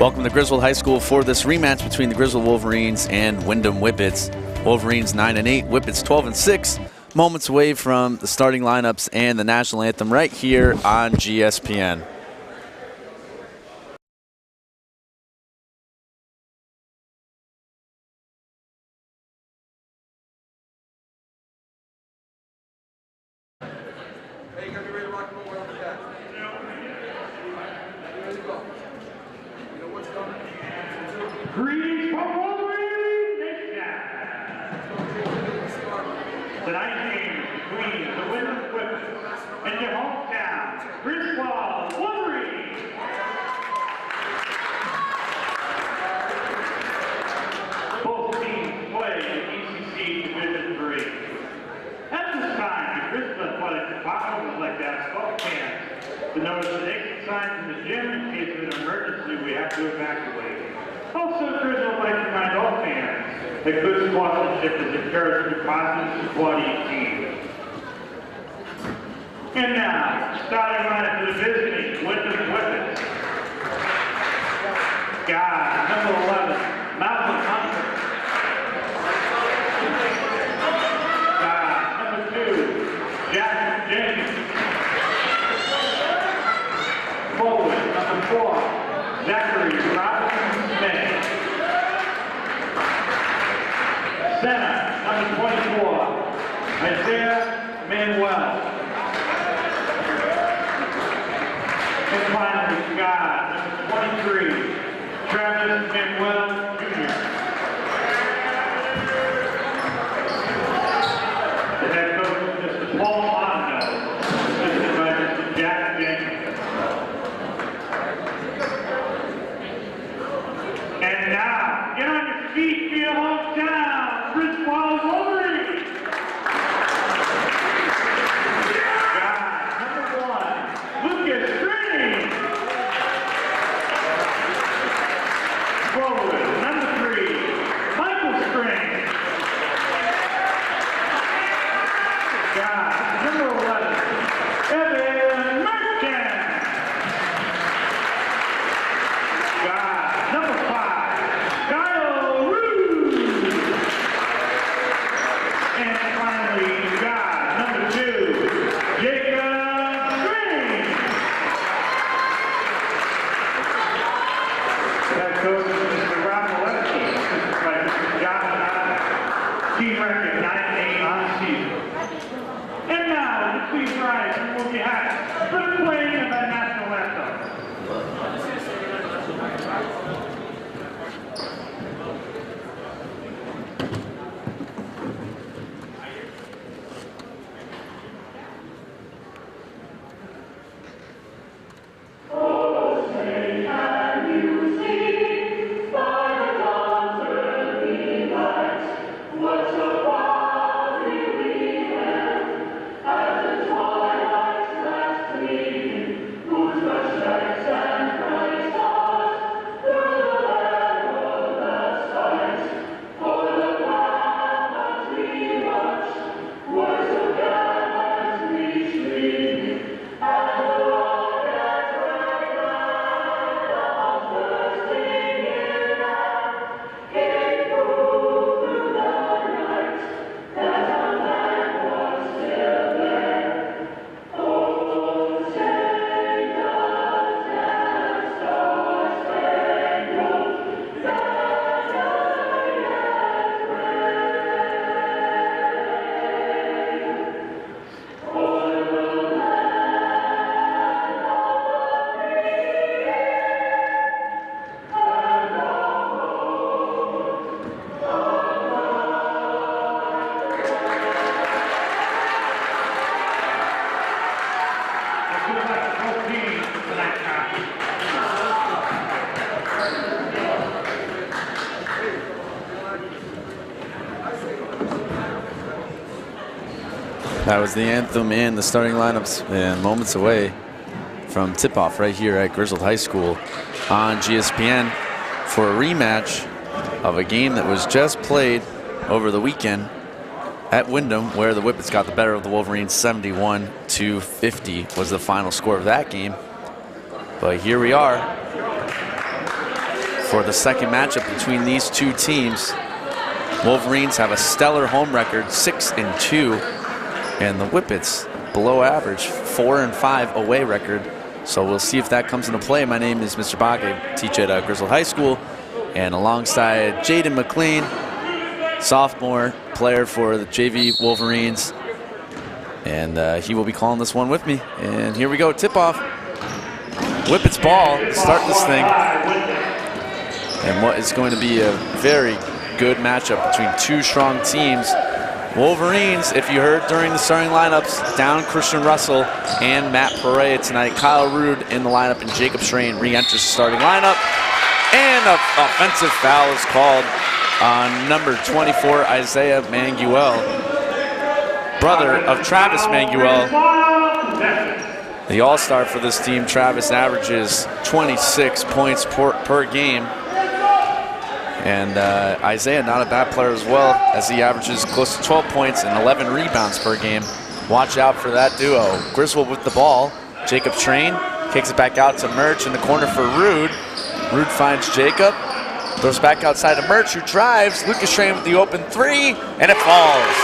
Welcome to Griswold High School for this rematch between the Griswold Wolverines and Windham Whippets. Wolverines 9-8, Whippets 12-6. Moments away from the starting lineups and the national anthem right here on GSPN. Tonight's game between the Windham Whippets and your hometown, Griswold Wolverines. Both teams play in ECC Division 3. At this time, the Griswold Athletic Department would like to ask all fans to notice the exit signs in the gym in case of an emergency we have to evacuate. Also, Griswold would like to remind all fans that good sportsmanship is encouraged through positive support each team. And now, starting lineup for the visiting Windham Whippets. Guard, number 11, Malcolm Hunter. Guard, number 2, Jack James. Forward, number 4, Zachary Robinson Smith. Center, number 24, Isaiah Manuel. And finally, guard, number 23, Travis Manuel Jr. The head coach is Mr. Paul Mondo, assisted by Mr. Jack Jenkins. And now, get on your feet for your hometown. Griswold Wolverines. Guard, number 1, Lucas Green. Forward, number 3, Michael Spring. Guard, number 11, Evan Merchant. Guard, number 5, Kyle Roos. And finally, guard number 2, Jacob Green. Head coach is Mr. Rob Valesky, assisted by Mr. John Allen. Team record 9-8 on the season. And now, please rise and move your hats for the playing of our national anthem. That was the anthem and the starting lineups, and moments away from tip-off right here at Griswold High School on GSPN for a rematch of a game that was just played over the weekend at Windham, where the Whippets got the better of the Wolverines. 71-50 was the final score of that game. But here we are for the second matchup between these two teams. Wolverines have a stellar home record, 6-2, and the Whippets below average, 4-5 away record. So we'll see if that comes into play. My name is Mr. Bach. I teach at Griswold High School, and alongside Jaden McLean, sophomore player for the JV Wolverines, and he will be calling this one with me. And here we go, tip-off. Whippets ball to start this thing, and what is going to be a very good matchup between two strong teams. Wolverines, if you heard during the starting lineups, down Christian Russell and Matt Perea tonight. Kyle Rude in the lineup, and Jacob Strain re-enters the starting lineup. And an offensive foul is called on number 24, Isaiah Manguel, brother of Travis Manguel, the all-star for this team. Travis averages 26 points per game. And Isaiah, not a bad player as well, as he averages close to 12 points and 11 rebounds per game. Watch out for that duo. Griswold with the ball. Jacob Train kicks it back out to Murch in the corner for Rude. Rude finds Jacob. Throws back outside to Murch, who drives. Lucas Train with the open three, and it falls.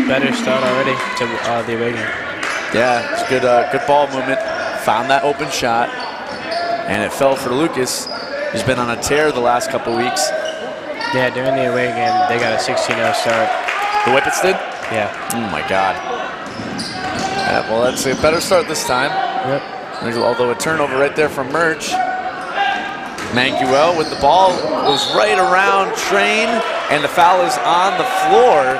Better start already to the away game. Yeah, it's good, good ball movement. Found that open shot. And it fell for Lucas, who's been on a tear the last couple weeks. Yeah, during the away game, they got a 16-0 start. The Whippets did? Yeah. Oh, my God. Yeah, well, that's a better start this time. Yep. Although a turnover right there from Murch. Manguel with the ball goes right around Train, and the foul is on the floor.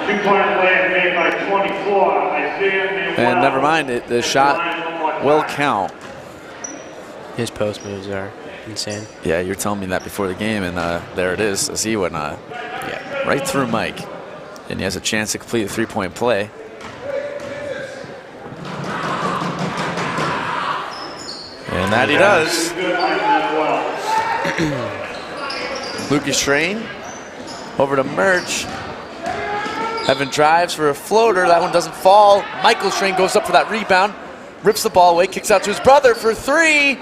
2-point play made by 24. And never mind, the shot will count. His post moves are insane. Yeah, you're telling me that before the game, and there it is, as he went right through Mike. And he has a chance to complete a three-point play. And that he does. Lucas Train over to Murch. Evan drives for a floater. That one doesn't fall. Michael Strain goes up for that rebound. Rips the ball away. Kicks out to his brother for three.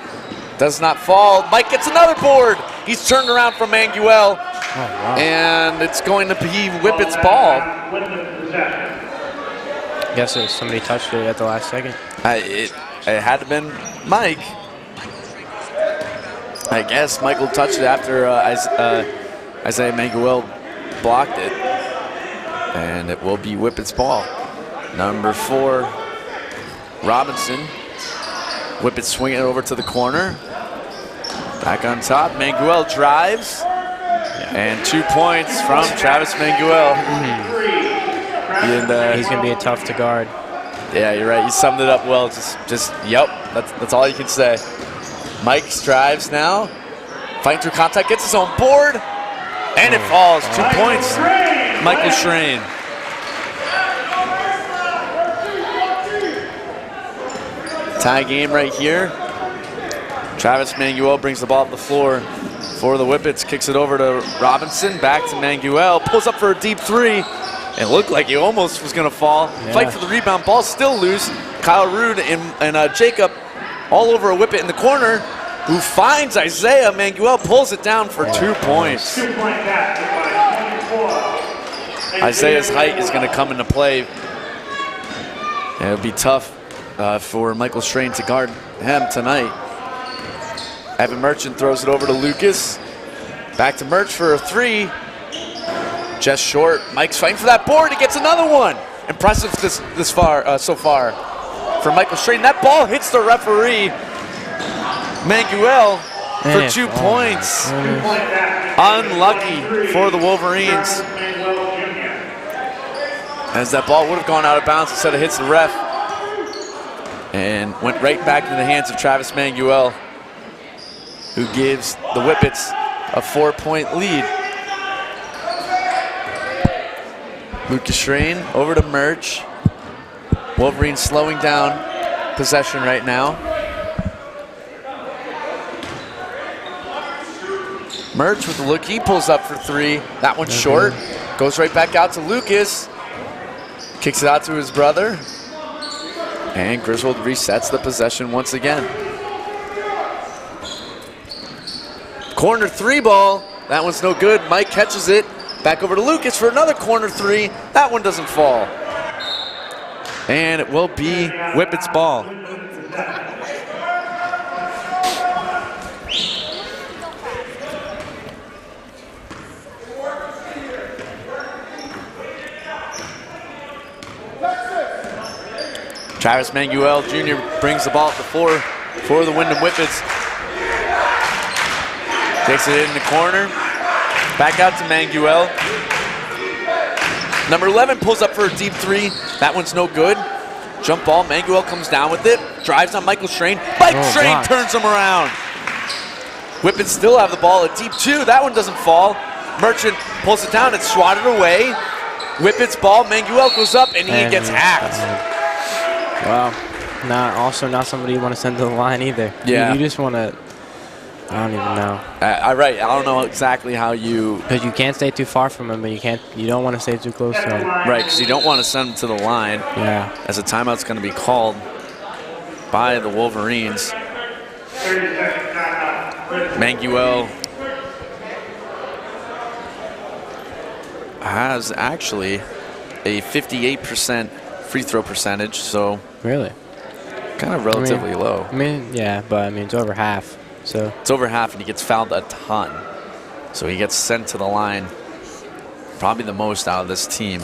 Does not fall. Mike gets another board. He's turned around from Manguel. Oh, wow. And it's going to be Whippets' ball. Guess somebody touched it at the last second. It had to have been Mike. I guess Michael touched it after Isaiah Manguel blocked it. And it will be Whippets' ball. Number 4, Robinson. Whippets swing it over to the corner. Back on top, Manguel drives. And 2 points from Travis Manguel. And, he's going to be tough to guard. Yeah, you're right. You summed it up well. Yep, that's all you can say. Mike drives now. Fighting through contact, gets his own board. And it falls. 2 points. Michael Strain. Tie game right here. Travis Manguel brings the ball up the floor for the Whippets. Kicks it over to Robinson. Back to Manguel. Pulls up for a deep three. It looked like he almost was going to fall. Yeah. Fight for the rebound. Ball still loose. Kyle Rude and Jacob all over a Whippet in the corner, who finds Isaiah Manguel, pulls it down for 2 points. Isaiah's height is going to come into play. And it'll be tough for Michael Strain to guard him tonight. Evan Merchant throws it over to Lucas. Back to Murch for a three. Just short. Mike's fighting for that board. He gets another one. Impressive so far for Michael Strain. That ball hits the referee. Manguel for 2 points. Unlucky for the Wolverines, as that ball would have gone out of bounds instead of hits the ref and went right back into the hands of Travis Manguel, who gives the Whippets a 4-point lead. Lucas Strain over to Murch. Wolverines slowing down possession right now. Murch with the look, he pulls up for three. That one's short. Goes right back out to Lucas. Kicks it out to his brother. And Griswold resets the possession once again. Corner 3 ball. That one's no good. Mike catches it. Back over to Lucas for another corner 3. That one doesn't fall. And it will be Whippet's ball. Travis Manguel Jr. brings the ball up the floor for the Windham Whippets. Takes it in the corner. Back out to Manguel. Number 11 pulls up for a deep 3. That one's no good. Jump ball. Manguel comes down with it. Drives on Michael Strain. Strain turns him around. Whippets still have the ball at deep 2. That one doesn't fall. Merchant pulls it down. It's swatted away. Whippets ball. Manguel goes up and he gets hacked. Wow. Not somebody you want to send to the line either. Yeah. You just want to, I don't even know. Right. I don't know exactly how you. Because you can't stay too far from him, but you don't want to stay too close to him. Right, because you don't want to send him to the line. Yeah. As a timeout's going to be called by the Wolverines. Manguel has actually a 58% free throw percentage, so really kind of relatively low. Yeah, but it's over half. So it's over half, and he gets fouled a ton. So he gets sent to the line, probably the most out of this team.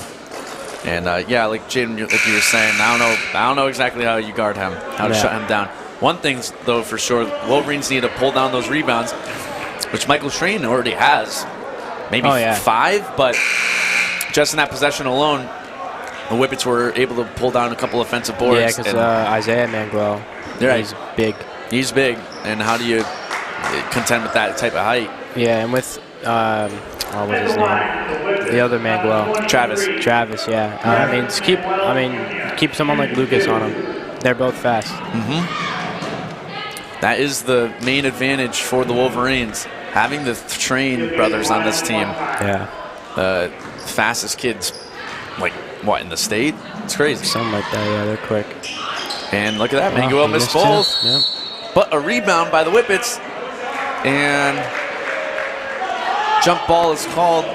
And yeah, like Jaden, like you were saying, I don't know exactly how you guard him, how to shut him down. One thing though for sure, Wolverines need to pull down those rebounds, which Michael Strain already has, maybe 5, but just in that possession alone, the Whippets were able to pull down a couple offensive boards. Yeah, because Isaiah Manguel, he's big. He's big, and how do you contend with that type of height? Yeah, and with what's his name? The other Manguel, Travis. Yeah. Keep someone like Lucas on him. They're both fast. That is the main advantage for the Wolverines, having the Train brothers on this team. Yeah. The fastest kids, like what, in the state? It's crazy. Something like that. Yeah, they're quick. And look at that, Manguel missed both. Yep. But a rebound by the Whippets, and jump ball is called.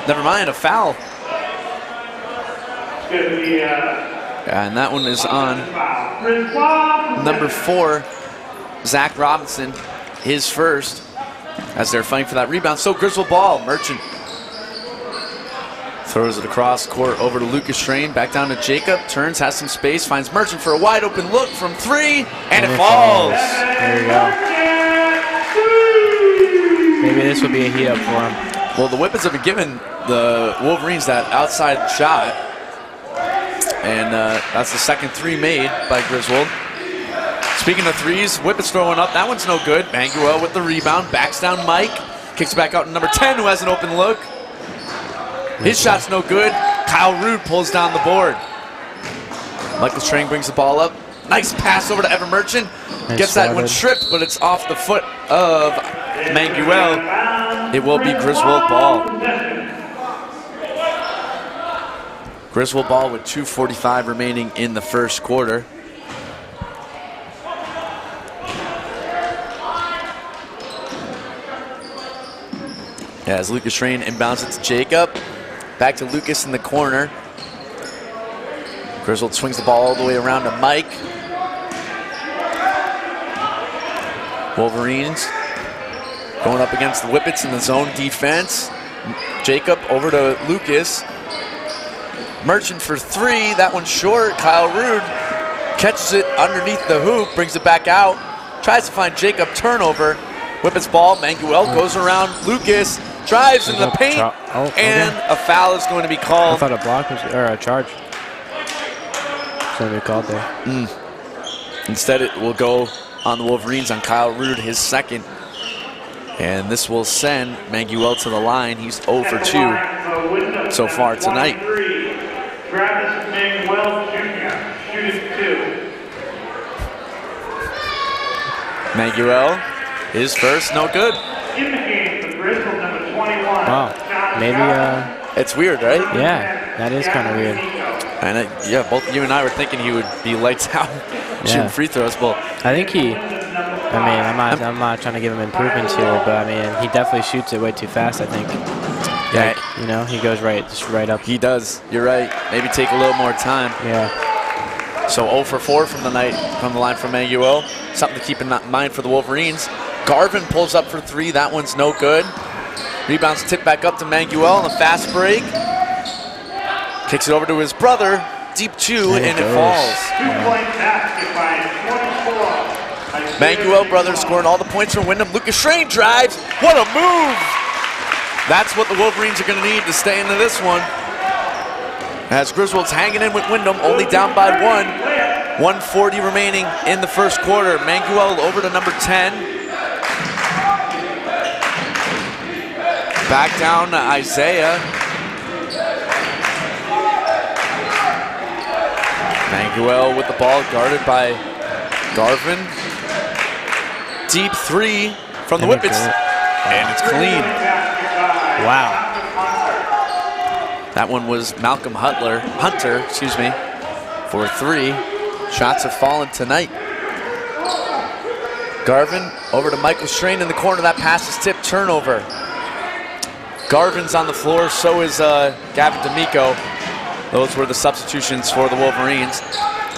Never mind, a foul. And that one is on number 4, Zach Robinson, his first, as they're fighting for that rebound. So Griswold ball, Merchant throws it across court over to Lucas Strain, back down to Jacob, turns, has some space, finds Merchant for a wide open look from 3, and it falls. There you go. Maybe this will be a heat up for him. Well, the Whippets have been giving the Wolverines that outside shot, and that's the second 3 made by Griswold. Speaking of 3s, Whippets throwing up. That one's no good. Manguel with the rebound, backs down Mike, kicks back out to number 10, who has an open look. His shot's no good. Kyle Rude pulls down the board. Michael Strain brings the ball up. Nice pass over to Evan Merchant. Gets that one tripped, but it's off the foot of Manguel. It will be Griswold ball. Griswold ball with 2:45 remaining in the first quarter. As Lucas Strain inbounds it to Jacob. Back to Lucas in the corner. Griswold swings the ball all the way around to Mike. Wolverines going up against the Whippets in the zone defense. Jacob over to Lucas. Merchant for 3. That one's short. Kyle Rude catches it underneath the hoop, brings it back out. Tries to find Jacob, turnover. Whippets ball. Manguel goes around Lucas. Drives in the paint, and a foul is going to be called. I thought a block was, or a charge. It's going to be called there. Instead, it will go on the Wolverines on Kyle Rude, his second. And this will send Manguel to the line. He's 0 for 2 so far tonight. Travis Manguel Jr. shooting 2. Manguel, his first, no good. In the game for Griswold, number 21. Wow. Maybe, it's weird, right? Yeah, that is kind of weird. And yeah, both you and I were thinking he would be lights out shooting free throws. Well, I think he. I mean, I'm not trying to give him improvements here, but I mean, he definitely shoots it way too fast. I think. Yeah, you know, he goes right up. He does. You're right. Maybe take a little more time. Yeah. So 0 for 4 from the night from the line from Manguel. Something to keep in mind for the Wolverines. Garvin pulls up for 3. That one's no good. Rebounds tip back up to Manguel on the fast break. Kicks it over to his brother. Deep 2, and it falls. Manguel brothers scoring all the points from Windham. Lucas Schrain drives. What a move! That's what the Wolverines are going to need to stay into this one. As Griswold's hanging in with Windham, only down by 1. 1:40 remaining in the first quarter. Manguel over to number 10. Back down to Isaiah. Manguel with the ball, guarded by Garvin. Deep 3 from the Whippets, and it's clean. Wow. That one was Malcolm Hunter, for 3. Shots have fallen tonight. Garvin over to Michael Schrain in the corner. That pass is tipped, turnover. Garvin's on the floor, so is Gavin D'Amico. Those were the substitutions for the Wolverines.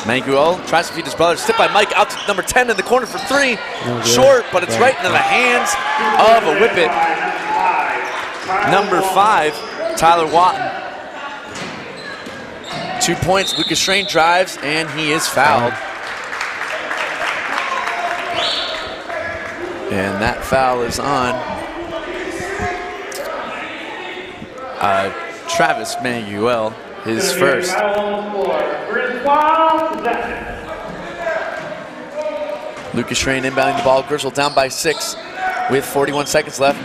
Manguel tries to feed his brother. Tipped by Mike out to number 10 in the corner for 3. Short, but it's right into the hands of a Whippet. Number 5, Tyler Watton. 2 points. Lucas Schrain drives, and he is fouled. And that foul is on Travis Manguel, his first. Lucas Schrain inbounding the ball. Griswold down by 6 with 41 seconds left.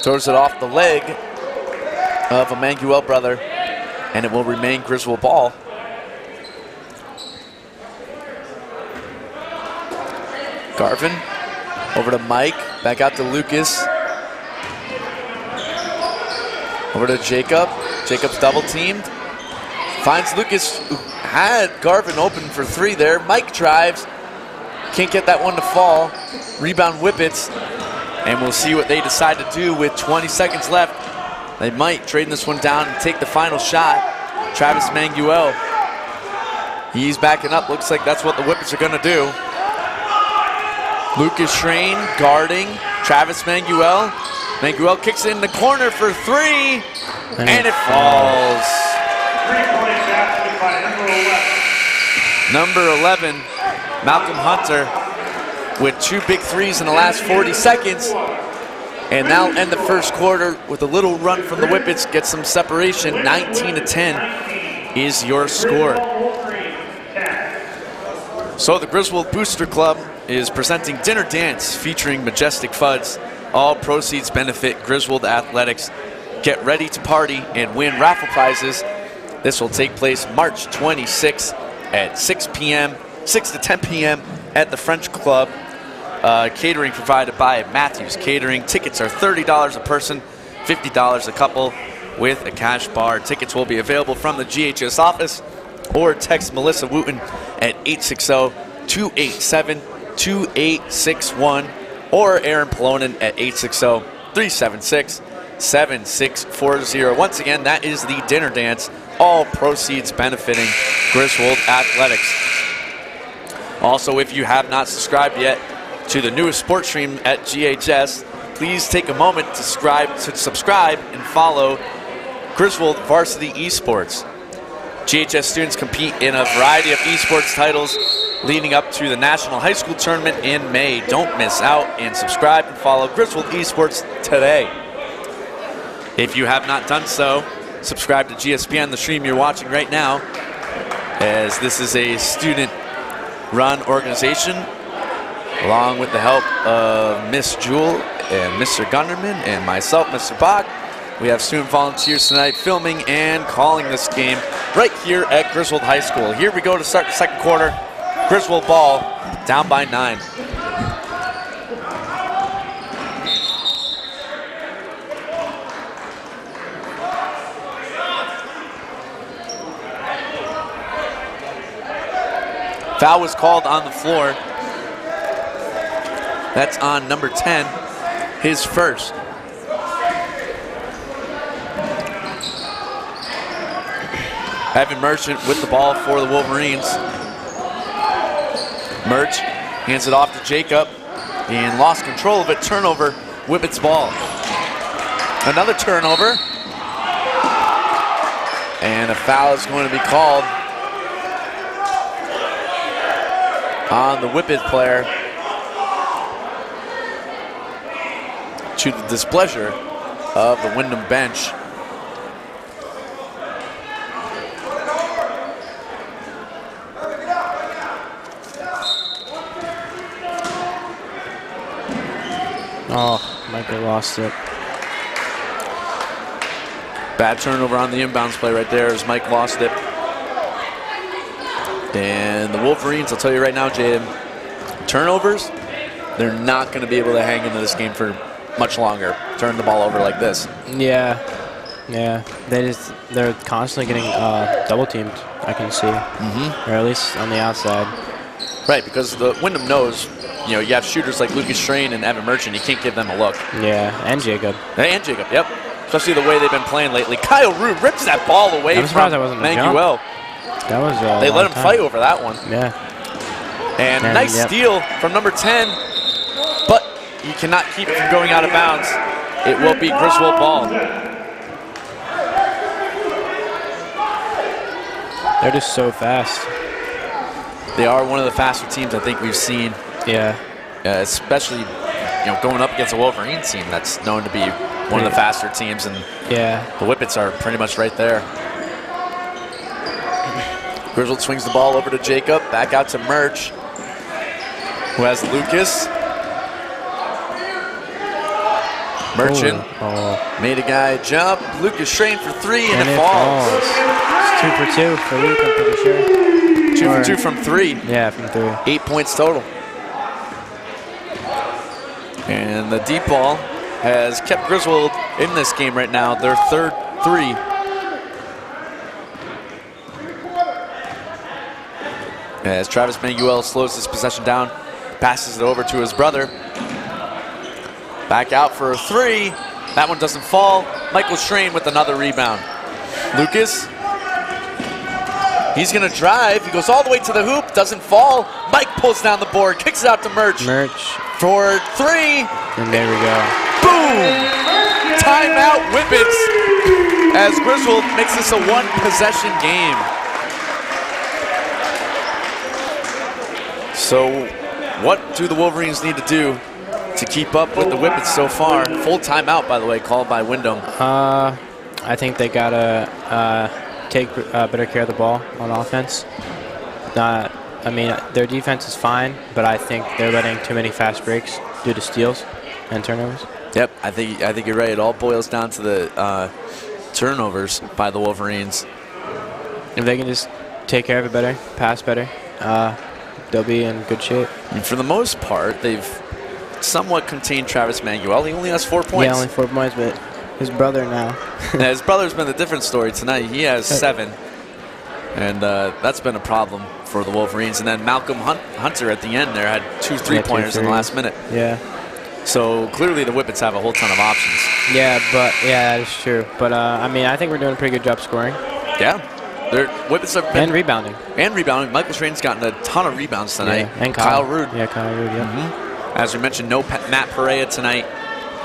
Throws it off the leg of a Manguel brother, and it will remain Griswold ball. Garvin over to Mike, back out to Lucas. Over to Jacob. Jacob's double teamed. Finds Lucas, who had Garvin open for 3 there. Mike drives. Can't get that one to fall. Rebound Whippets. And we'll see what they decide to do with 20 seconds left. They might trade this one down and take the final shot. Travis Manguel. He's backing up. Looks like that's what the Whippets are going to do. Lucas Schrain guarding Travis Manguel. Manguel kicks it in the corner for 3. And it falls. Number 11, Malcolm Hunter, with 2 big threes in the last 40 seconds. And now end the first quarter with a little run from the Whippets. Get some separation. 19-10 is your score. So the Griswold Booster Club is presenting Dinner Dance featuring Majestic Fuds. All proceeds benefit Griswold Athletics. Get ready to party and win raffle prizes. This will take place March 26th at 6 to 10 p.m. at the French Club. Catering provided by Matthews Catering. Tickets are $30 a person, $50 a couple with a cash bar. Tickets will be available from the GHS office, or text Melissa Wooten at 860-287-2861, or Aaron Polonin at 860-376-7640. Once again, that is the Dinner Dance. All proceeds benefiting Griswold Athletics. Also, if you have not subscribed yet to the newest sports stream at GHS, please take a moment to subscribe and follow Griswold Varsity Esports. GHS students compete in a variety of esports titles leading up to the National High School Tournament in May. Don't miss out and subscribe and follow Griswold Esports today. If you have not done so, subscribe to GSPN, the stream you're watching right now, as this is a student-run organization, along with the help of Miss Jewell and Mr. Gunderman and myself, Mr. Bach. We have student volunteers tonight filming and calling this game right here at Griswold High School. Here we go to start the second quarter. Griswold ball, down by 9. Foul was called on the floor. That's on number 10, his first. Evan Merchant with the ball for the Wolverines. Merch hands it off to Jacob and lost control of it. Turnover, Whippet's ball. Another turnover. And a foul is going to be called on the Whippet player to the displeasure of the Windham bench. Oh, Michael lost it. Bad turnover on the inbounds play right there as Mike lost it. And the Wolverines, I'll tell you right now, Jaden, turnovers, they're not going to be able to hang into this game for much longer. Turn the ball over like this. Yeah, they're constantly getting double teamed. I can see, or at least on the outside. Right, because the Windham knows, you have shooters like Lucas Strain and Evan Merchant. You can't give them a look. Yeah, and Jacob. And Jacob, yep. Especially the way they've been playing lately. Kyle Rude rips that ball away I'm surprised that wasn't a jump. Manguel. That was they let him fight over that one. Yeah. And nice steal from number 10, but you cannot keep it from going out of bounds. It will be Griswold ball. They're just so fast. They are one of the faster teams I think we've seen. Yeah. Especially, going up against a Wolverine team that's known to be one of the faster teams, and the Whippets are pretty much right there. Griswold swings the ball over to Jacob, back out to Merch, who has Lucas. Merchant made a guy jump. Lucas Strain for three, and it falls. It's 2 for 2 for Luke, I'm pretty sure. 2 for 2 from 3. Yeah, from 3. 8 points total. And the deep ball has kept Griswold in this game right now. Their third 3. As Travis Manguel slows his possession down, passes it over to his brother. Back out for a 3. That one doesn't fall. Michael Strain with another rebound. Lucas, he's gonna drive. He goes all the way to the hoop, doesn't fall. Mike pulls down the board, kicks it out to Merch. For 3. And there we go. Boom! Timeout Whippets as Griswold makes this a 1-possession game. So what do the Wolverines need to do to keep up with the Whippets so far? Full timeout, by the way, called by Windham. I think they got to take better care of the ball on offense. I mean, their defense is fine, but I think they're letting too many fast breaks due to steals and turnovers. Yep, I think you're right. It all boils down to the turnovers by the Wolverines. If they can just take care of it better, pass better, they'll be in good shape. And for the most part, they've somewhat contained Travis Manguel. He only has 4 points. Yeah, only 4 points, but his brother now. Yeah, his brother's been the different story tonight. He has 7, and that's been a problem for the Wolverines. And then Malcolm Hunter at the end there had 2 3-pointers in the last minute. Yeah. So clearly the Whippets have a whole ton of options. Yeah, that is true. But I mean, I think we're doing a pretty good job scoring. Yeah. Whippets have been, and rebounding. Michael Strain's gotten a ton of rebounds tonight. Yeah, and Kyle Rude. Yeah, Kyle Rude, yeah. As we mentioned, no Matt Perea tonight,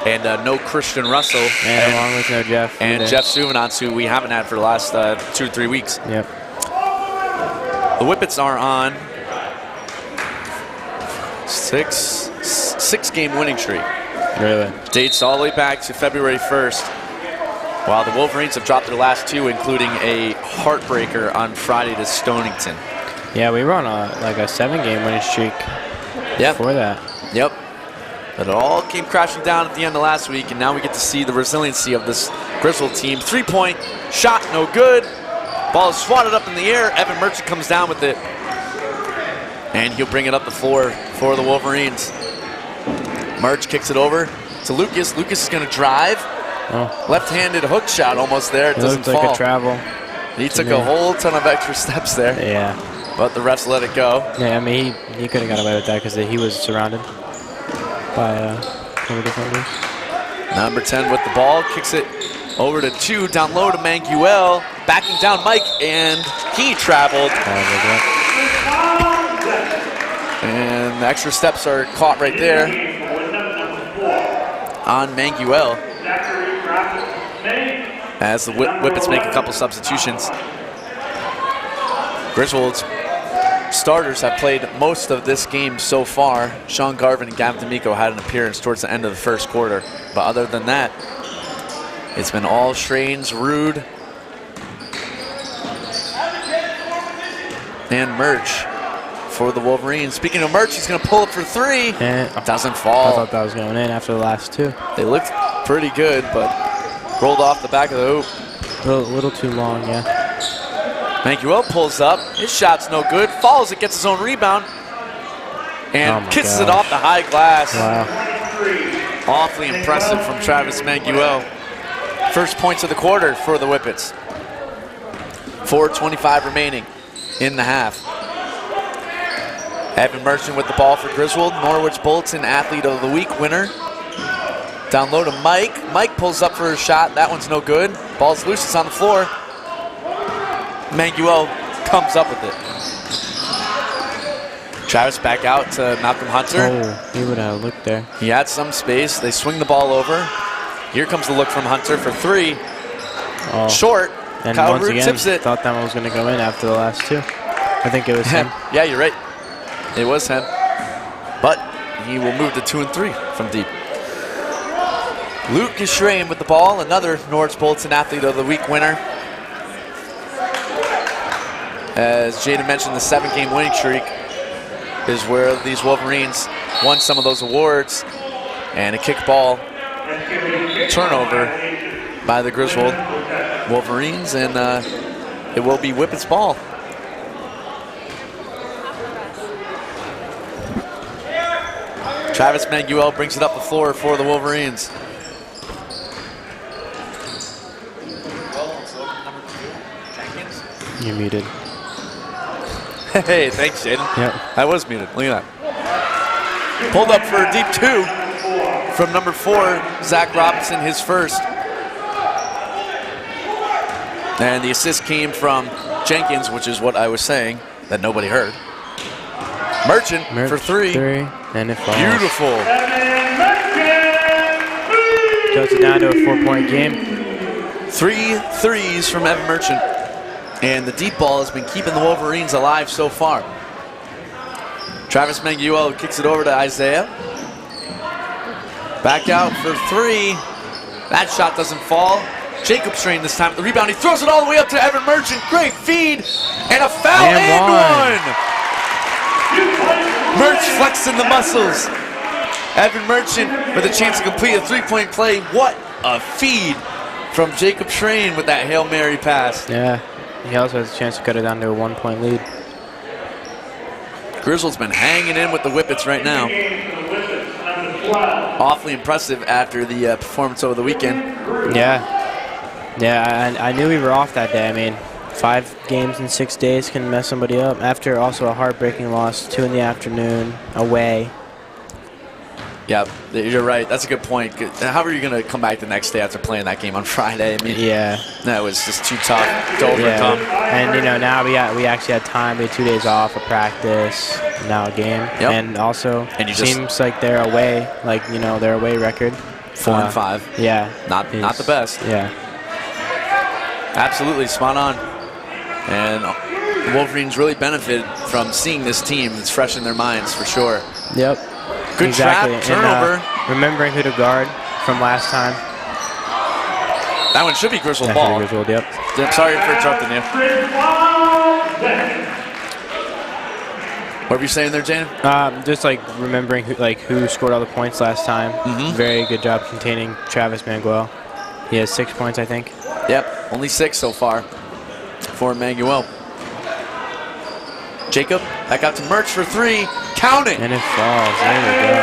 and no Christian Russell. And along with no Jeff. And Jeff Suvanants, who we haven't had for the last 2 or 3 weeks. Yep. The Whippets are on 6-game winning streak. Really? Dates all the way back to February 1st. While the Wolverines have dropped their last 2, including a heartbreaker on Friday to Stonington. Yeah, we were on a 7-game winning streak before that. Yep. But it all came crashing down at the end of last week, and now we get to see the resiliency of this Griswold team. 3-point shot, no good. Ball is swatted up in the air. Evan Merchant comes down with it. And he'll bring it up the floor for the Wolverines. Merch kicks it over to Lucas. Lucas is going to drive. Left-handed hook shot almost there. It doesn't fall. Like a travel. He took a whole ton of extra steps there. Yeah. but the refs let it go. Yeah, I mean, he could have got away with that because he was surrounded by four defenders. Number 10 with the ball, kicks it over to 2, down low to Manguel, backing down Mike, and he traveled. And the extra steps are caught right there on Manguel as the Whippets make a couple substitutions. Griswold's starters have played most of this game so far. Sean Garvin and Gavin D'Amico had an appearance towards the end of the first quarter. But other than that, it's been all Schrains, Rude, and Murch for the Wolverines. Speaking of Murch, he's going to pull up for 3. Doesn't fall. I thought that was going in after the last 2. They looked pretty good, but rolled off the back of the hoop. A little too long, yeah. Manguel pulls up. His shot's no good. Falls it, gets his own rebound, and kisses it off the high glass. Wow. Awfully impressive from Travis Manguel. First points of the quarter for the Whippets. 4:25 remaining in the half. Evan Merchant with the ball for Griswold. Norwich Bulletin Athlete of the Week winner. Down low to Mike. Mike pulls up for a shot. That one's no good. Ball's loose. It's on the floor. Manguel comes up with it. Travis back out to Malcolm Hunter. Oh, he would have looked there. He had some space. They swing the ball over. Here comes the look from Hunter for 3. Oh. Short. And Kyle once Root again, tips it. thought that one was going to go in after the last 2. I think it was him. Yeah, you're right. It was him. But he will move to 2 and 3 from deep. Luke Schrain with the ball, another Norwich Bulletin Athlete of the Week winner. As Jaden mentioned, the 7-game winning streak is where these Wolverines won some of those awards. And a kickball turnover by the Griswold Wolverines, and it will be Whippets ball. Travis Manguel brings it up the floor for the Wolverines. You're muted. Hey, thanks, Jaden. Yep. I was muted. Look at that. Pulled up for a deep 2 from number 4, Zach Robinson, his first. And the assist came from Jenkins, which is what I was saying that nobody heard. Merchant for 3. And it falls. Beautiful. Goes it down to a 4-point game. 3 threes from Evan Merchant. And the deep ball has been keeping the Wolverines alive so far. Travis Manguel kicks it over to Isaiah. Back out for 3. That shot doesn't fall. Jacob Strain this time at the rebound. He throws it all the way up to Evan Merchant. Great feed. And a foul and one. Merch flexing the muscles. Evan Merchant with a chance to complete a 3-point play. What a feed from Jacob Strain with that Hail Mary pass. Yeah. He also has a chance to cut it down to a 1-point lead. Griswold's been hanging in with the Whippets right now. Awfully impressive after the performance over the weekend. Yeah. Yeah, I knew we were off that day. I mean, 5 games in 6 days can mess somebody up. After also a heartbreaking loss, 2 in the afternoon, away. Yeah, you're right. That's a good point. How are you going to come back the next day after playing that game on Friday? I mean, yeah, that was just too tough to overcome. Yeah. And you know, now we actually had time. We had 2 days off of practice, now a game, and also it seems like they're away. Like their away record 4-5. Yeah, not the best. Yeah, absolutely spot on. And the Wolverines really benefit from seeing this team. It's fresh in their minds for sure. Yep. Good trap, turnover. And, remembering who to guard from last time. That one should be Griswold ball. Griswold, yep. I'm sorry for interrupting you. What were you saying there, Jane? Just like remembering who scored all the points last time. Very good job containing Travis Manguel. He has 6 points, I think. Yep, only 6 so far for Manguel. Jacob back out to Merch for 3. Count it. And it falls. There we go.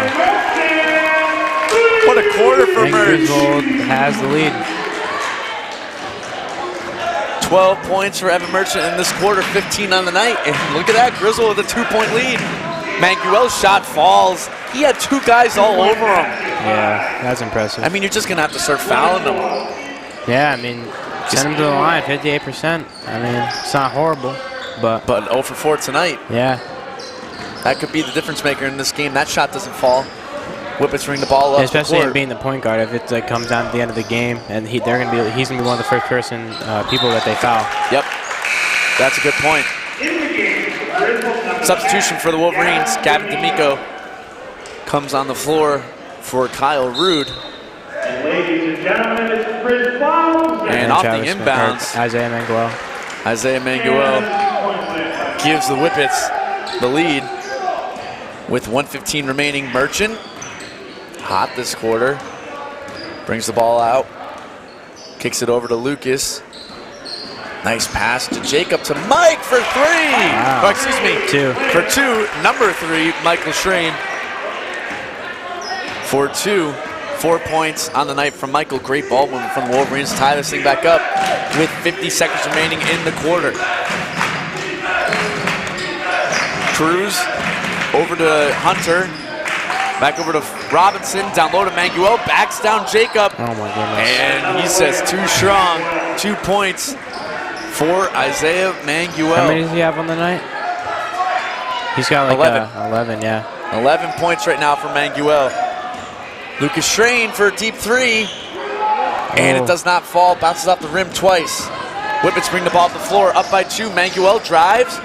What a quarter for Merch. Griswold has the lead. 12 points for Evan Merchant in this quarter, 15 on the night. And look at that, Griswold with a 2-point lead. Manguel's shot falls. He had 2 guys all over him. Yeah, that's impressive. I mean, you're just going to have to start fouling them. Yeah, I mean, send him to the line, 58%. I mean, it's not horrible, but 0 for 4 tonight. Yeah. That could be the difference maker in this game. That shot doesn't fall. Whippets ring the ball up. Especially him being the point guard, if it like comes down to the end of the game, and he's gonna be one of the first people that they foul. Yep, that's a good point. Substitution for the Wolverines. Gavin D'Amico comes on the floor for Kyle Rude. Ladies and gentlemen, it's Griswold. And off the inbounds, Isaiah Manguel. Isaiah Manguel gives the Whippets the lead with 1:15 remaining. Merchant, hot this quarter, brings the ball out, kicks it over to Lucas. Nice pass to Jacob, to Mike for 3. Wow. Oh, excuse me, 2. For 2, number 3, Michael Schrain. For 2, 4 points on the night from Michael. Great ball movement from the Wolverines. Tie this thing back up with 50 seconds remaining in the quarter. Cruz over to Hunter. Back over to Robinson. Down low to Manguel. Backs down Jacob. Oh my goodness. And he says too strong. 2 points for Isaiah Manguel. How many does he have on the night? He's got like 11. 11, yeah. 11 points right now for Manguel. Lucas Schrain for a deep 3. And it does not fall. Bounces off the rim twice. Whippets bring the ball up the floor. Up by 2. Manguel drives.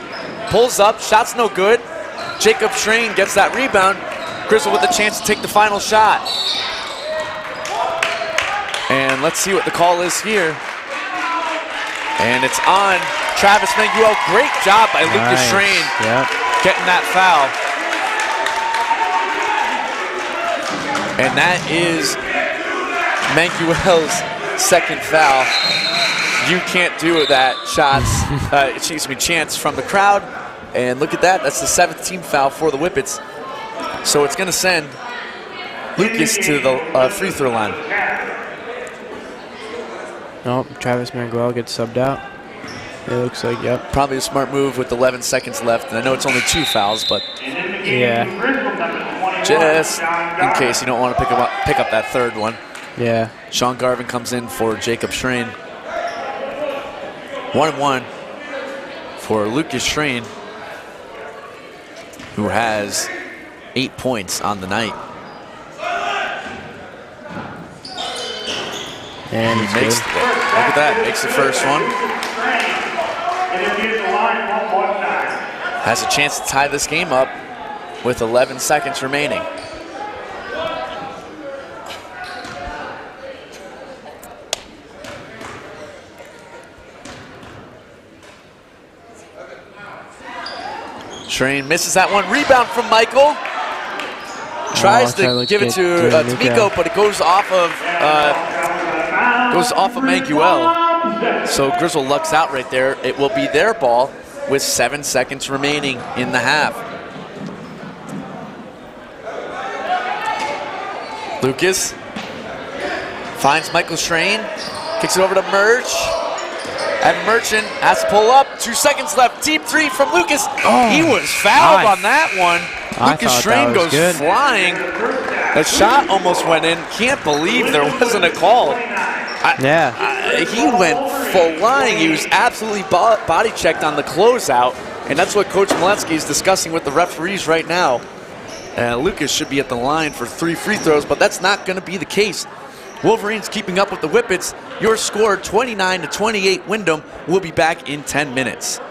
Pulls up. Shot's no good. Jacob Schrain gets that rebound. Griswold with a chance to take the final shot. And let's see what the call is here. And it's on Travis Manguel. Great job by Lucas Schrain getting that foul. And that is Manguel's second foul. You can't do that chance from the crowd. And look at that, that's the 7th team foul for the Whippets. So it's gonna send Lucas to the free throw line. Nope, Travis Manguel gets subbed out. It looks like, yep. Probably a smart move with 11 seconds left. And I know it's only 2 fouls, but yeah. Just in case you don't want to pick up that 3rd one. Yeah. Sean Garvin comes in for Jacob Schrain. 1-1 for Lucas Schrain, who has 8 points on the night. And he makes, look at that, makes the first one. Has a chance to tie this game up with 11 seconds remaining. Schrain misses that one. Rebound from Michael. Tries to give it to D'Amico, but it goes off of Manguel. So Griswold lucks out right there. It will be their ball with 7 seconds remaining in the half. Lucas finds Michael Schrain, kicks it over to Merch. And Merchant has to pull up. 2 seconds left. Deep 3 from Lucas. Oh, he was fouled on that one. Lucas Schrain goes flying. The shot almost went in. Can't believe there wasn't a call. He went flying. He was absolutely body checked on the closeout. And that's what Coach Maletsky is discussing with the referees right now. Lucas should be at the line for 3 free throws, but that's not going to be the case. Wolverines keeping up with the Whippets. Your score 29-28 Windham. We'll be back in 10 minutes.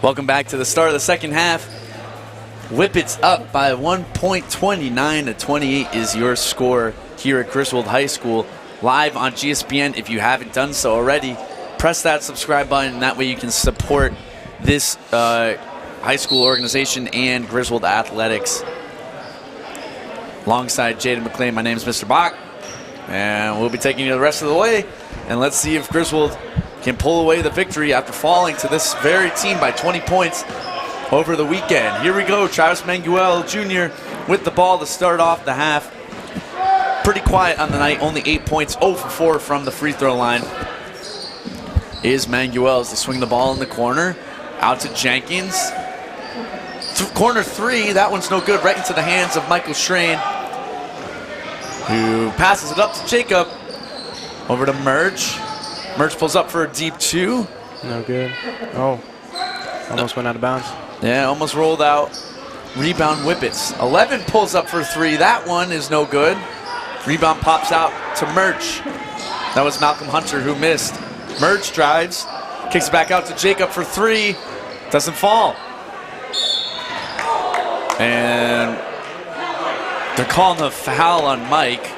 Welcome back to the start of the second half. Whippets up by 1 point, 29-28 is your score here at Griswold High School. Live on GSPN. If you haven't done so already, press that subscribe button, and that way you can support this high school organization and Griswold Athletics. Alongside Jaden McLean, my name is Mr. Bach, and we'll be taking you the rest of the way. And let's see if Griswold can pull away the victory after falling to this very team by 20 points over the weekend. Here we go, Travis Manguel Jr. with the ball to start off the half. Pretty quiet on the night, only 8 points, 0 for 4 from the free throw line. Is Manguel as they swing the ball in the corner, out to Jenkins. Corner three, that one's no good, right into the hands of Michael Schrain, who passes it up to Jacob. Over to Merge. Merge pulls up for a deep two. No good. Oh, almost went out of bounds. Yeah, almost rolled out. Rebound Whippets. 11 pulls up for three. That one is no good. Rebound pops out to Merch. That was Malcolm Hunter who missed. Merch drives, kicks it back out to Jacob for three. Doesn't fall. And they're calling a foul on Mike.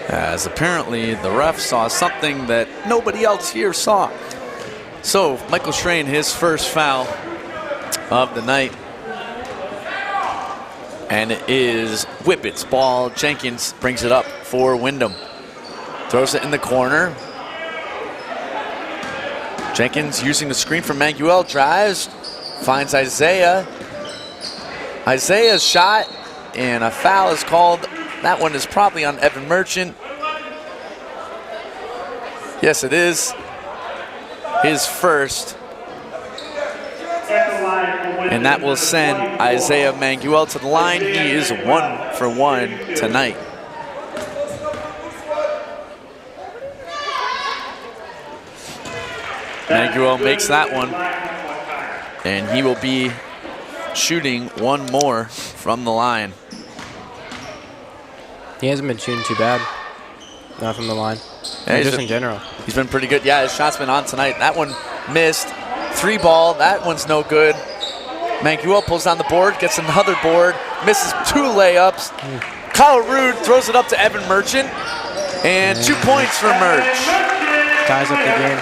As apparently the ref saw something that nobody else here saw. So Michael Schrain, his first foul of the night. And it is Whippets ball. Jenkins brings it up for Windham. Throws it in the corner. Jenkins using the screen from Manguel, drives, finds Isaiah. Isaiah's shot, and a foul is called. That one is probably on Evan Merchant. Yes, it is. His first. And that will send Isaiah Manguel to the line. He is 1 for 1 tonight. Manguel makes that one. And he will be shooting one more from the line. He hasn't been shooting too bad. Not from the line. Yeah, just in general. He's been pretty good. Yeah, his shot's been on tonight. That one missed. Three ball. That one's no good. Manguel pulls down the board, gets another board, misses two layups. Kyle Rude throws it up to Evan Merchant. And 2 points for Merch. Ties up the game.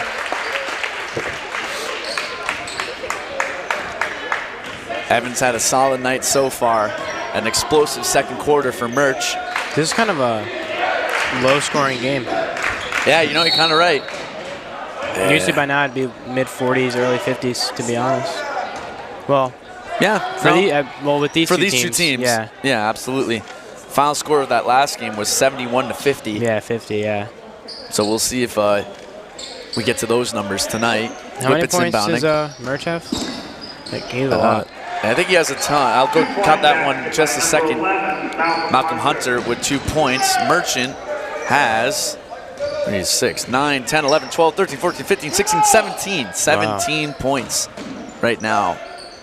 Evans had a solid night so far. An explosive second quarter for Merch. This is kind of a low-scoring game. Yeah, you know, you're kind of right. Usually by now it'd be mid-40s, early 50s, to be honest. Well, yeah. With these two teams. Yeah, absolutely. Final score of that last game was 71-50. Yeah, 50. Yeah. So we'll see if we get to those numbers tonight. How many points does Merch have? Like, he has a lot. I think he has a ton. I'll go count that one in just a second. Malcolm Hunter with 2 points. Merchant has 6, 9, 10, 11, 12, 13, 14, 15, 16, 17. 17 points right now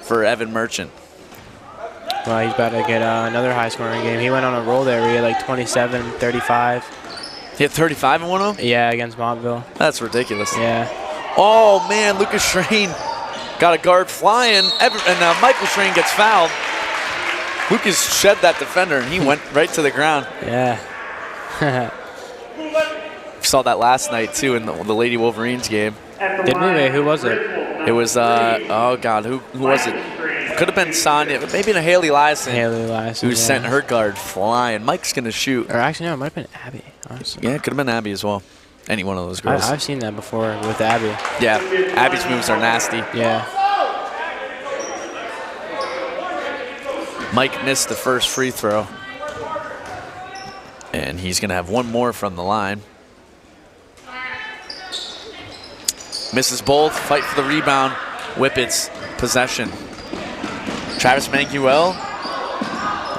for Evan Merchant. Well, he's about to get another high-scoring game. He went on a roll there where he had like 27, 35. He had 35 in one of them? Yeah, against Montville. That's ridiculous. Yeah. Oh, man, Lucas Schrain got a guard flying, and Michael Schrain gets fouled. Lucas shed that defender, and he went right to the ground. Yeah. Saw that last night, too, in the Lady Wolverines game. Did we? Wait, who was it? It was, oh, God, who was it? Could have been Sonia, but maybe a Haley Lyson. Who sent her guard flying. Mike's going to shoot. Or actually, no, it might have been Abby, honestly. Yeah, it could have been Abby as well. Any one of those girls. I've seen that before with Abby. Yeah, Abby's moves are nasty. Yeah. Mike missed the first free throw. And he's going to have one more from the line. Misses both. Fight for the rebound. Whippets possession. Travis Manguel.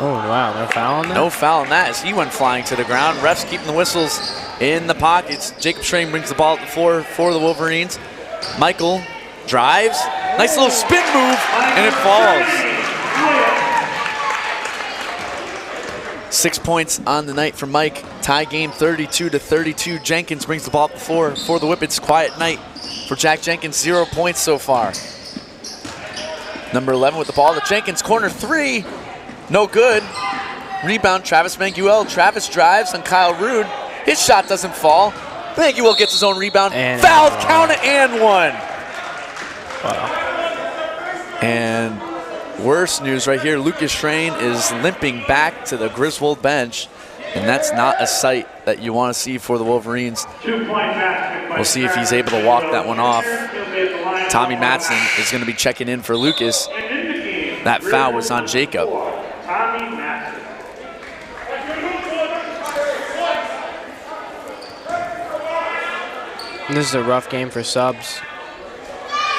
Oh, wow. No foul on that? No foul on that as he went flying to the ground. Refs keeping the whistles in the pockets. Jacob Schrain brings the ball to the floor for the Wolverines. Michael drives. Nice little spin move, and it falls. 6 points on the night for Mike. Tie game 32-32. Jenkins brings the ball up the floor for the Whippets. Quiet night for Jack Jenkins. 0 points so far. Number 11 with the ball to Jenkins. Corner 3. No good. Rebound, Travis Manguel. Travis drives on Kyle Rude. His shot doesn't fall. Manguel gets his own rebound. And fouled, count it, and one. Wow. And worse news right here, Lucas Schrain is limping back to the Griswold bench, and that's not a sight that you want to see for the Wolverines. We'll see if he's able to walk that one off. Tommy Matson is going to be checking in for Lucas. That foul was on Jacob. This is a rough game for subs.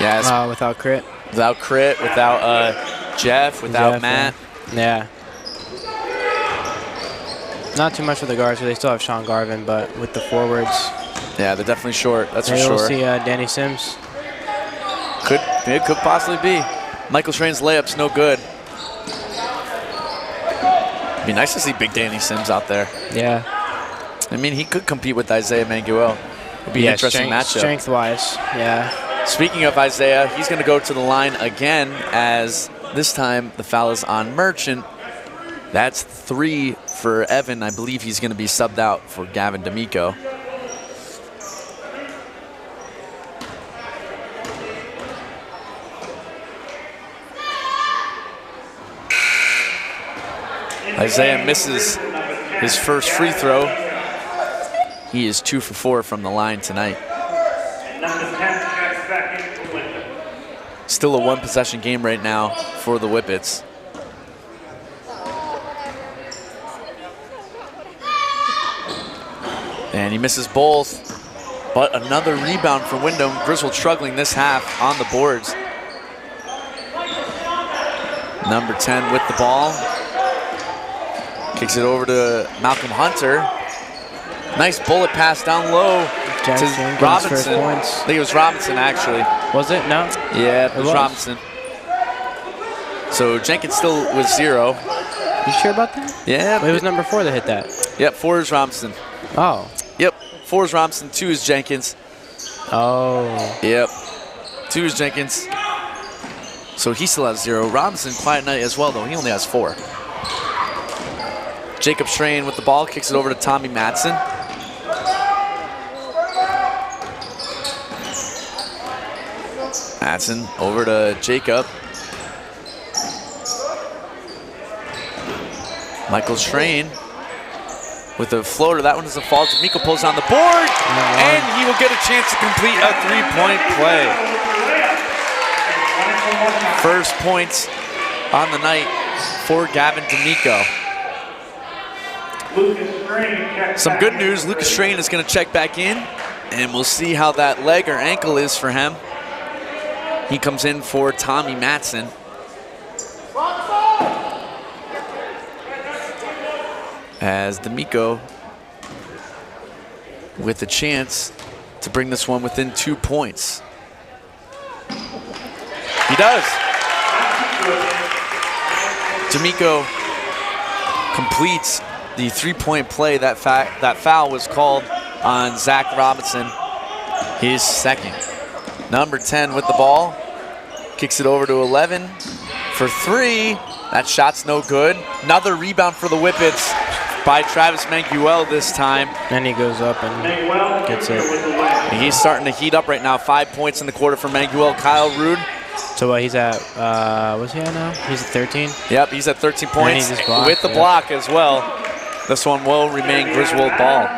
Yeah, without Crit. Without Crit, without Jeff, without Matt. Yeah. Not too much for the guards, so they still have Sean Garvin, but with the forwards. Yeah, they're definitely short, that's for sure. We'll see Danny Sims. It could possibly be. Michael Schrain's layup's no good. It'd be nice to see big Danny Sims out there. Yeah. I mean, he could compete with Isaiah Manguel. It'd be an interesting matchup. Strength-wise, yeah. Speaking of Isaiah, he's going to go to the line again, as this time the foul is on Merchant. That's 3 for Evan. I believe he's going to be subbed out for Gavin D'Amico. Isaiah misses his first free throw. He is 2 for 4 from the line tonight. Still a 1-possession game right now for the Whippets. And he misses both, but another rebound for Windham. Griswold struggling this half on the boards. Number 10 with the ball. Kicks it over to Malcolm Hunter. Nice bullet pass down low to Robinson. I think it was Robinson, actually. Was it? No? Yeah, it was Robinson. So Jenkins still with 0. You sure about that? Yeah. It was number 4 that hit that. Yep, 4 is Robinson. Oh. Yep, 4 is Robinson, 2 is Jenkins. Oh. Yep, 2 is Jenkins. So he still has 0. Robinson, quiet night as well, though. He only has 4. Jacob Schrain with the ball, kicks it over to Tommy Matson. Matson over to Jacob. Michael Schrain with a floater. That one doesn't fall. D'Amico pulls on the board, and he will get a chance to complete a 3-point play. First points on the night for Gavin D'Amico. Some good news, Lucas Schrain is going to check back in, and we'll see how that leg or ankle is for him. He comes in for Tommy Matson. As D'Amico with a chance to bring this one within 2 points. He does. D'Amico completes the 3-point play. That foul was called on Zach Robinson, his second. Number 10 with the ball, kicks it over to 11 for 3. That shot's no good. Another rebound for the Whippets by Travis Manguel this time. And he goes up and gets it. And he's starting to heat up right now. 5 points in the quarter for Manguel. Kyle Rude. So he's at, what's he at now? He's at 13? Yep, he's at 13 points blocked, with the block as well. This one will remain Griswold ball.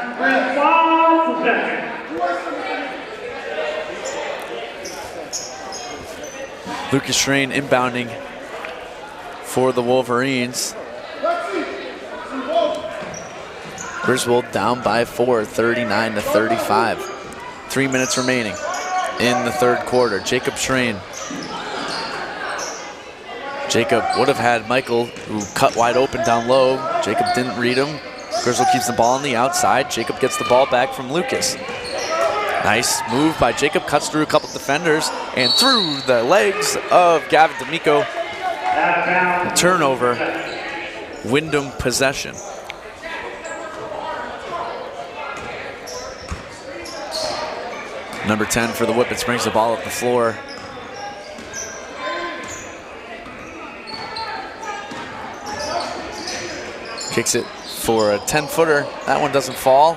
Lucas Schrain inbounding for the Wolverines. Griswold down by 4, 39-35. 3 minutes remaining in the third quarter. Jacob Schrain. Jacob would have had Michael, who cut wide open down low. Jacob didn't read him. Griswold keeps the ball on the outside. Jacob gets the ball back from Lucas. Nice move by Jacob, cuts through a couple defenders and through the legs of Gavin D'Amico. Turnover, Windham possession. Number 10 for the Whippets brings the ball up the floor. Kicks it for a 10-footer. That one doesn't fall.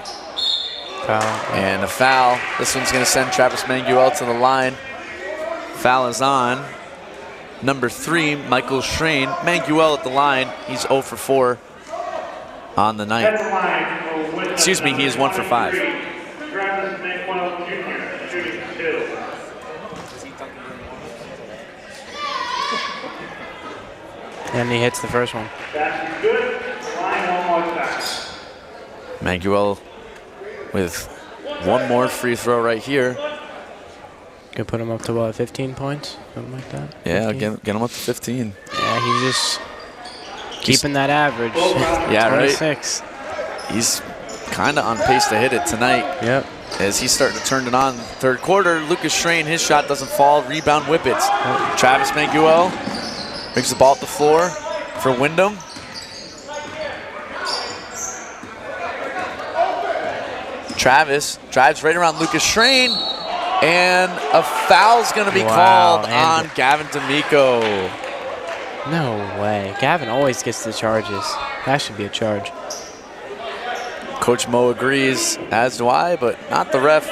Foul. And a foul. This one's going to send Travis Manguel to the line. Foul is on number 3, Michael Schrain. Manguel at the line. He's 0 for 4 on the night. Excuse me, he is 1 for 5. Travis Manguel Jr. shooting 2. And he hits the first one. That's good. Line 1 more time. Manguel with one more free throw right here. Could put him up to what, 15 points? Something like that? Yeah, get him up to 15. Yeah, he's just keeping that average. Yeah, 26. right? He's kind of on pace to hit it tonight. Yep. As he's starting to turn it on in the third quarter. Lucas Schrain, his shot doesn't fall. Rebound Whippets. Travis Manguel brings the ball up the floor for Windham. Travis drives right around Lucas Schrain, and a foul's going to be called on Gavin D'Amico. No way. Gavin always gets the charges. That should be a charge. Coach Mo agrees, as do I, but not the ref.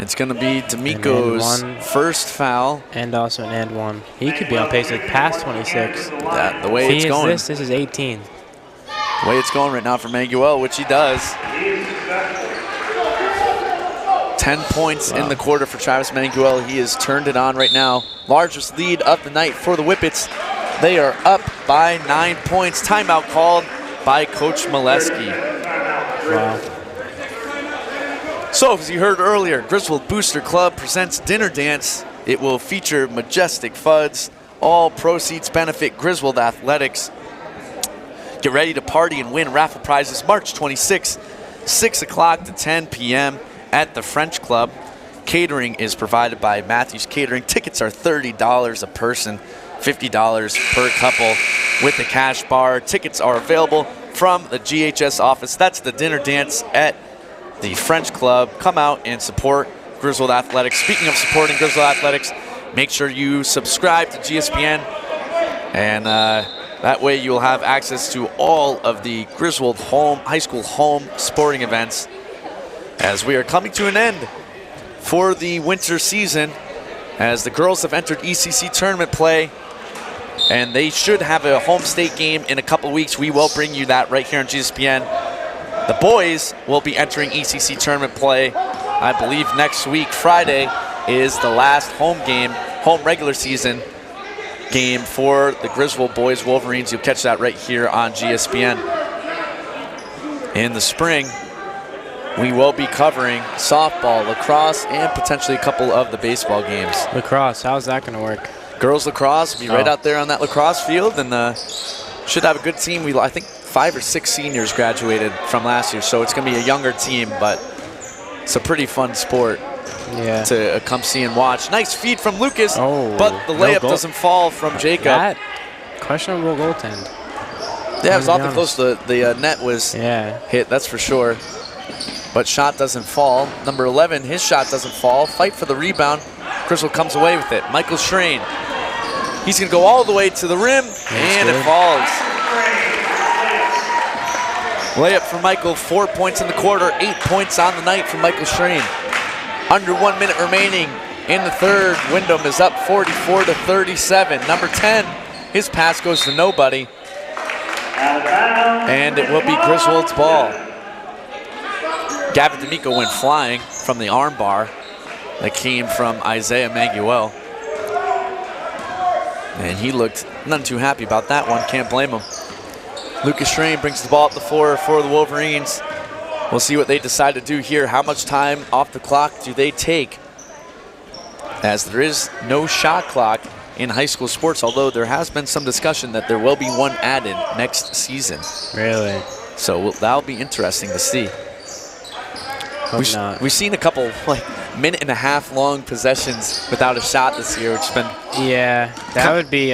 It's going to be D'Amico's first foul. And also an and one. He could be on pace to pass 26. The way it's going. This is 18. The way it's going right now for Manguel, which he does. 10 points in the quarter for Travis Manguel. He has turned it on right now. Largest lead of the night for the Whippets. They are up by 9 points. Timeout called by Coach Molesky. Wow. So, as you heard earlier, Griswold Booster Club presents Dinner Dance. It will feature majestic FUDs. All proceeds benefit Griswold Athletics. Get ready to party and win raffle prizes March 26, 6 o'clock to 10 p.m. at the French Club. Catering is provided by Matthews Catering. Tickets are $30 a person, $50 per couple with the cash bar. Tickets are available from the GHS office. That's the Dinner Dance at the French Club. Come out and support Griswold Athletics. Speaking of supporting Griswold Athletics, make sure you subscribe to GSPN, and that way you'll have access to all of the Griswold high school home sporting events, as we are coming to an end for the winter season, as the girls have entered ECC tournament play, and they should have a home state game in a couple weeks. We will bring you that right here on GSPN. The boys will be entering ECC tournament play, I believe, next week. Friday is the last home regular season game for the Griswold boys Wolverines. You'll catch that right here on GSPN. In the spring, we will be covering softball, lacrosse, and potentially a couple of the baseball games. Lacrosse, how's that going to work? Girls lacrosse will be right out there on that lacrosse field, and should have a good team. I think 5 or 6 seniors graduated from last year, so it's going to be a younger team, but it's a pretty fun sport to come see and watch. Nice feed from Lucas, but the layup doesn't fall from Jacob. That questionable goaltend. Yeah, it was awfully close. The net was hit, that's for sure. But shot doesn't fall. Number 11, his shot doesn't fall. Fight for the rebound. Griswold comes away with it. Michael Schrain. He's going to go all the way to the rim, and it falls. Layup for Michael, 4 points in the quarter, 8 points on the night from Michael Schrain. Under 1 minute remaining in the third. Windham is up 44-37. Number 10, his pass goes to nobody. And it will be Griswold's ball. Gavin D'Amico went flying from the arm bar that came from Isaiah Manguel. And he looked none too happy about that one, can't blame him. Lucas Schrain brings the ball up the floor for the Wolverines. We'll see what they decide to do here. How much time off the clock do they take? As there is no shot clock in high school sports, although there has been some discussion that there will be one added next season. Really? So that'll be interesting to see. We've seen a couple minute-and-a-half long possessions without a shot this year, which has been that would be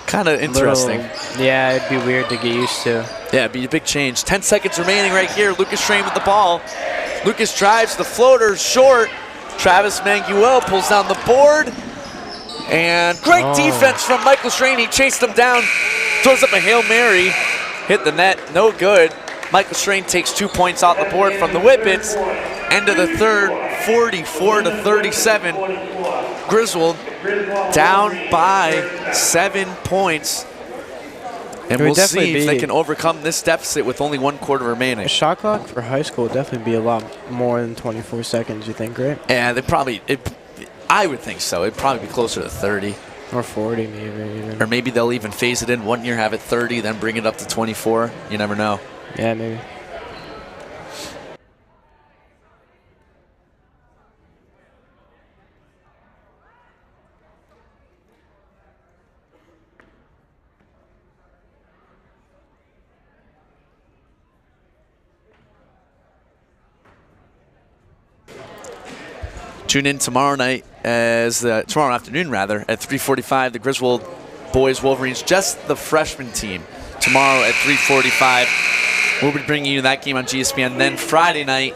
kind of interesting. It'd be weird to get used to. Yeah, it'd be a big change. 10 seconds remaining right here. Lucas Schrain with the ball. Lucas drives the floater short, Travis Manguel pulls down the board. And great defense from Michael Strain. He chased him down, throws up a Hail Mary, hit the net, no good. Michael Strain takes 2 points off the board from the Whippets. End of the third, 44-37. Griswold down by 7 points. And we'll see if they can overcome this deficit with only 1 quarter remaining. A shot clock for high school would definitely be a lot more than 24 seconds, you think, right? Yeah, they probably, I would think so. It'd probably be closer to 30. Or 40 maybe even. Or maybe they'll even phase it in. 1 year have it 30, then bring it up to 24. You never know. Yeah, maybe. Tune in tomorrow afternoon at 3:45. The Griswold boys Wolverines, just the freshman team, tomorrow at 3:45. We'll be bringing you that game on GSPN. Then Friday night,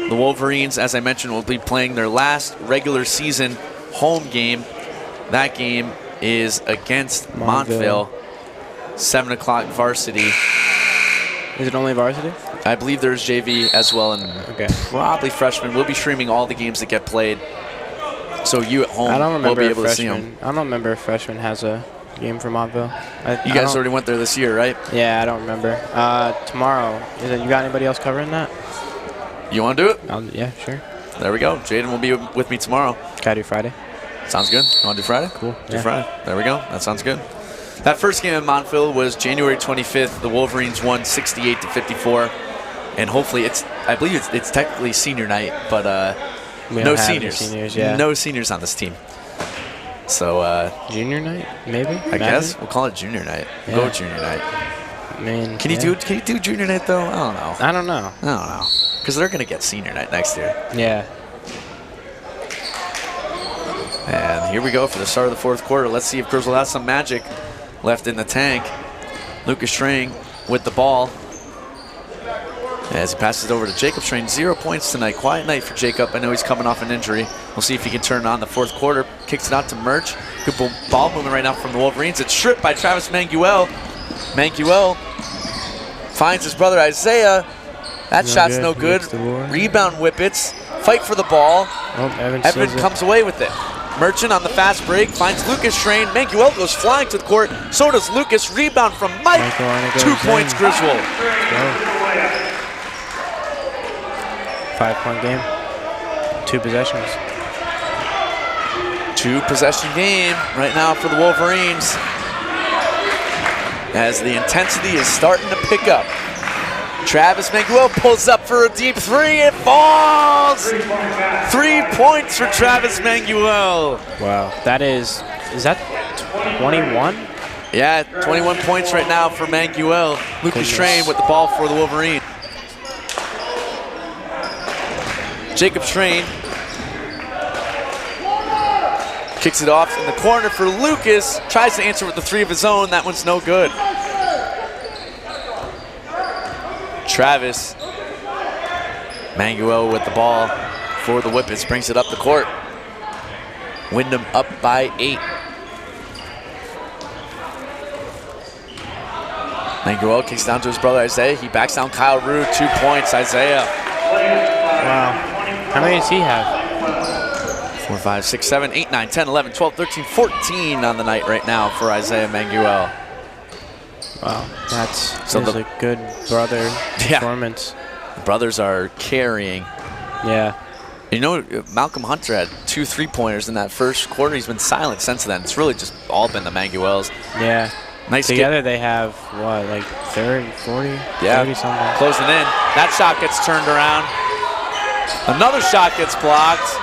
the Wolverines, as I mentioned, will be playing their last regular season home game. That game is against Montville. 7 o'clock varsity. Is it only varsity? I believe there's JV as well, and probably freshmen. We'll be streaming all the games that get played, so you at home will be able to see them. I don't remember if freshman has a game for Montville. You guys already went there this year, right? Yeah, I don't remember. Tomorrow, you got anybody else covering that? You want to do it? Yeah, sure. There we go. Jaden will be with me tomorrow. Can I do Friday? Sounds good. You want to do Friday? Cool. Do Friday. There we go. That sounds good. That first game in Montville was January 25th. The Wolverines won 68-54. And hopefully I believe it's technically senior night, but no seniors. No seniors on this team. So junior night, maybe? I guess we'll call it junior night. We'll go with junior night. I mean, can you do junior night though? I don't know. Because they're gonna get senior night next year. Yeah. And here we go for the start of the fourth quarter. Let's see if Griswold has some magic left in the tank. Lucas Strang with the ball. As he passes it over to Jacob Strain, 0 points tonight. Quiet night for Jacob. I know he's coming off an injury. We'll see if he can turn it on the fourth quarter. Kicks it out to Murch. Good ball movement right now from the Wolverines. It's stripped by Travis Manguel. Manguel finds his brother Isaiah. That shot's no good. Rebound Whippets. Fight for the ball. Evan comes away with it. Merchant on the fast break finds Lucas Strain. Manguel goes flying to the court. So does Lucas. Rebound from Mike. 2 points Griswold. 5-point game. 2 possessions. 2-possession game right now for the Wolverines, as the intensity is starting to pick up. Travis Manguel pulls up for a deep 3. It falls! 3 points for Travis Manguel. Wow. Is that 21? Yeah, 21 points right now for Manguel. Lucas Strain with the ball for the Wolverines. Jacob Strain kicks it off in the corner for Lucas. Tries to answer with the 3 of his own. That one's no good. Travis Manguel with the ball for the Whippets. Brings it up the court. Windham up by 8. Manguel kicks down to his brother Isaiah. He backs down Kyle Rude. 2 points, Isaiah. Wow. How many does he have? 4, 5, 6, 7, 8, 9, 10, 11, 12, 13, 14 on the night right now for Isaiah Manguel. Wow, that's a good brother performance. The brothers are carrying. Yeah. You know, Malcolm Hunter had 2 3-pointers in that first quarter. He's been silent since then. It's really just all been the Manguels. Yeah. Nice. Together they have, what, like 30, 40? Yeah. 30 something. Closing in. That shot gets turned around. Another shot gets blocked.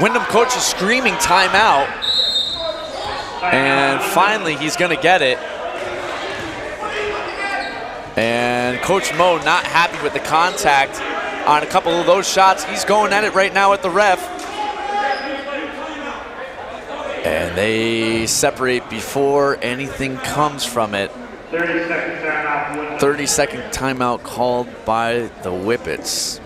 Windham coach is screaming timeout. And finally, he's going to get it. And Coach Mo not happy with the contact on a couple of those shots. He's going at it right now at the ref. And they separate before anything comes from it. 30-second timeout. 30-second timeout called by the Whippets.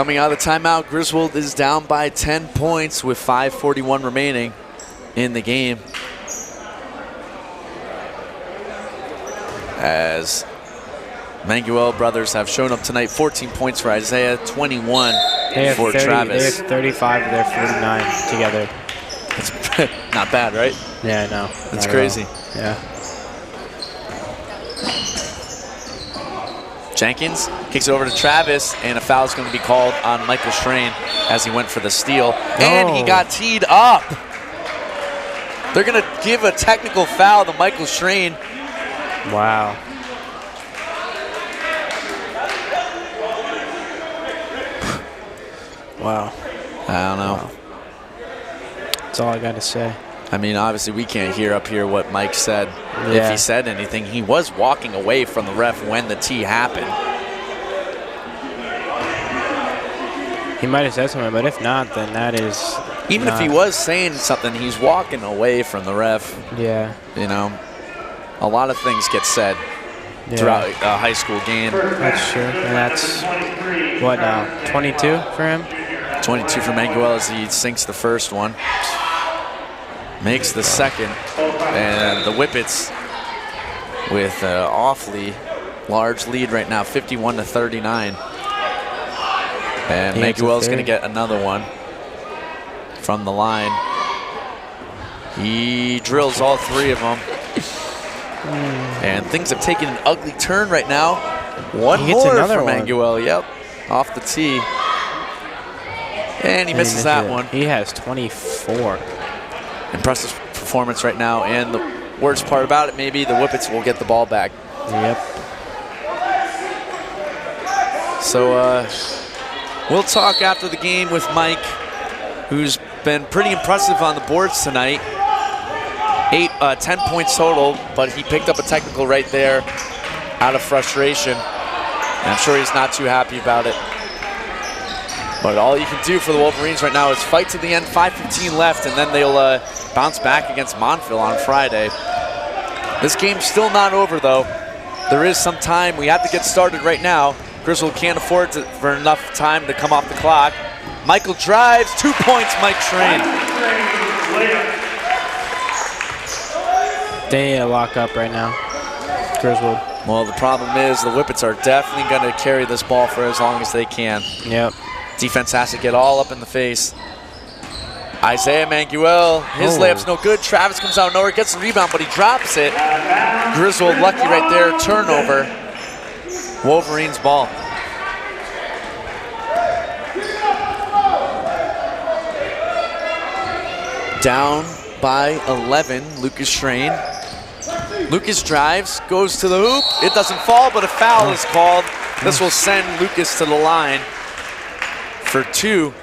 Coming out of the timeout, Griswold is down by 10 points with 5:41 remaining in the game. As Manguel brothers have shown up tonight, 14 points for Isaiah, 21 for Travis. They have 35 of their 49 together. That's not bad, right? Yeah, I know. That's crazy. Yeah. Jenkins kicks it over to Travis, and a foul is going to be called on Michael Schrain as he went for the steal. And he got teed up. They're going to give a technical foul to Michael Schrain. Wow. Wow. I don't know. Wow. That's all I got to say. I mean, obviously, we can't hear up here what Mike said. Yeah. If he said anything, he was walking away from the ref when the tee happened. He might have said something, but if not, then that is Even if he was saying something, he's walking away from the ref. Yeah. You know, a lot of things get said throughout a high school game. That's true. And that's, what now, 22 for him? 22 for Manguel as he sinks the first one. Makes the second. And the Whippets with an awfully large lead right now, 51-39. And Manguel's going to get another one from the line. He drills all three of them. And things have taken an ugly turn right now. One more for Manguel. Yep, off the tee. And he misses that one. He has 24. Impressive performance right now. And the worst part about it, maybe the Whippets will get the ball back. Yep. So we'll talk after the game with Mike, who's been pretty impressive on the boards tonight. 10 points total, but he picked up a technical right there out of frustration. And I'm sure he's not too happy about it. But all you can do for the Wolverines right now is fight to the end, 5:15 left, and then they'll bounce back against Montville on Friday. This game's still not over, though. There is some time. We have to get started right now. Griswold can't afford for enough time to come off the clock. Michael drives, 2 points, Mike Schrain. They need to lock up right now, Griswold. Well, the problem is the Whippets are definitely going to carry this ball for as long as they can. Yep. Defense has to get all up in the face. Isaiah Manguel, his layup's no good. Travis comes out of nowhere, gets the rebound, but he drops it. Griswold lucky right there, turnover. Wolverines ball. Down by 11, Lucas Schrain. Lucas drives, goes to the hoop. It doesn't fall, but a foul is called. This will send Lucas to the line for 2.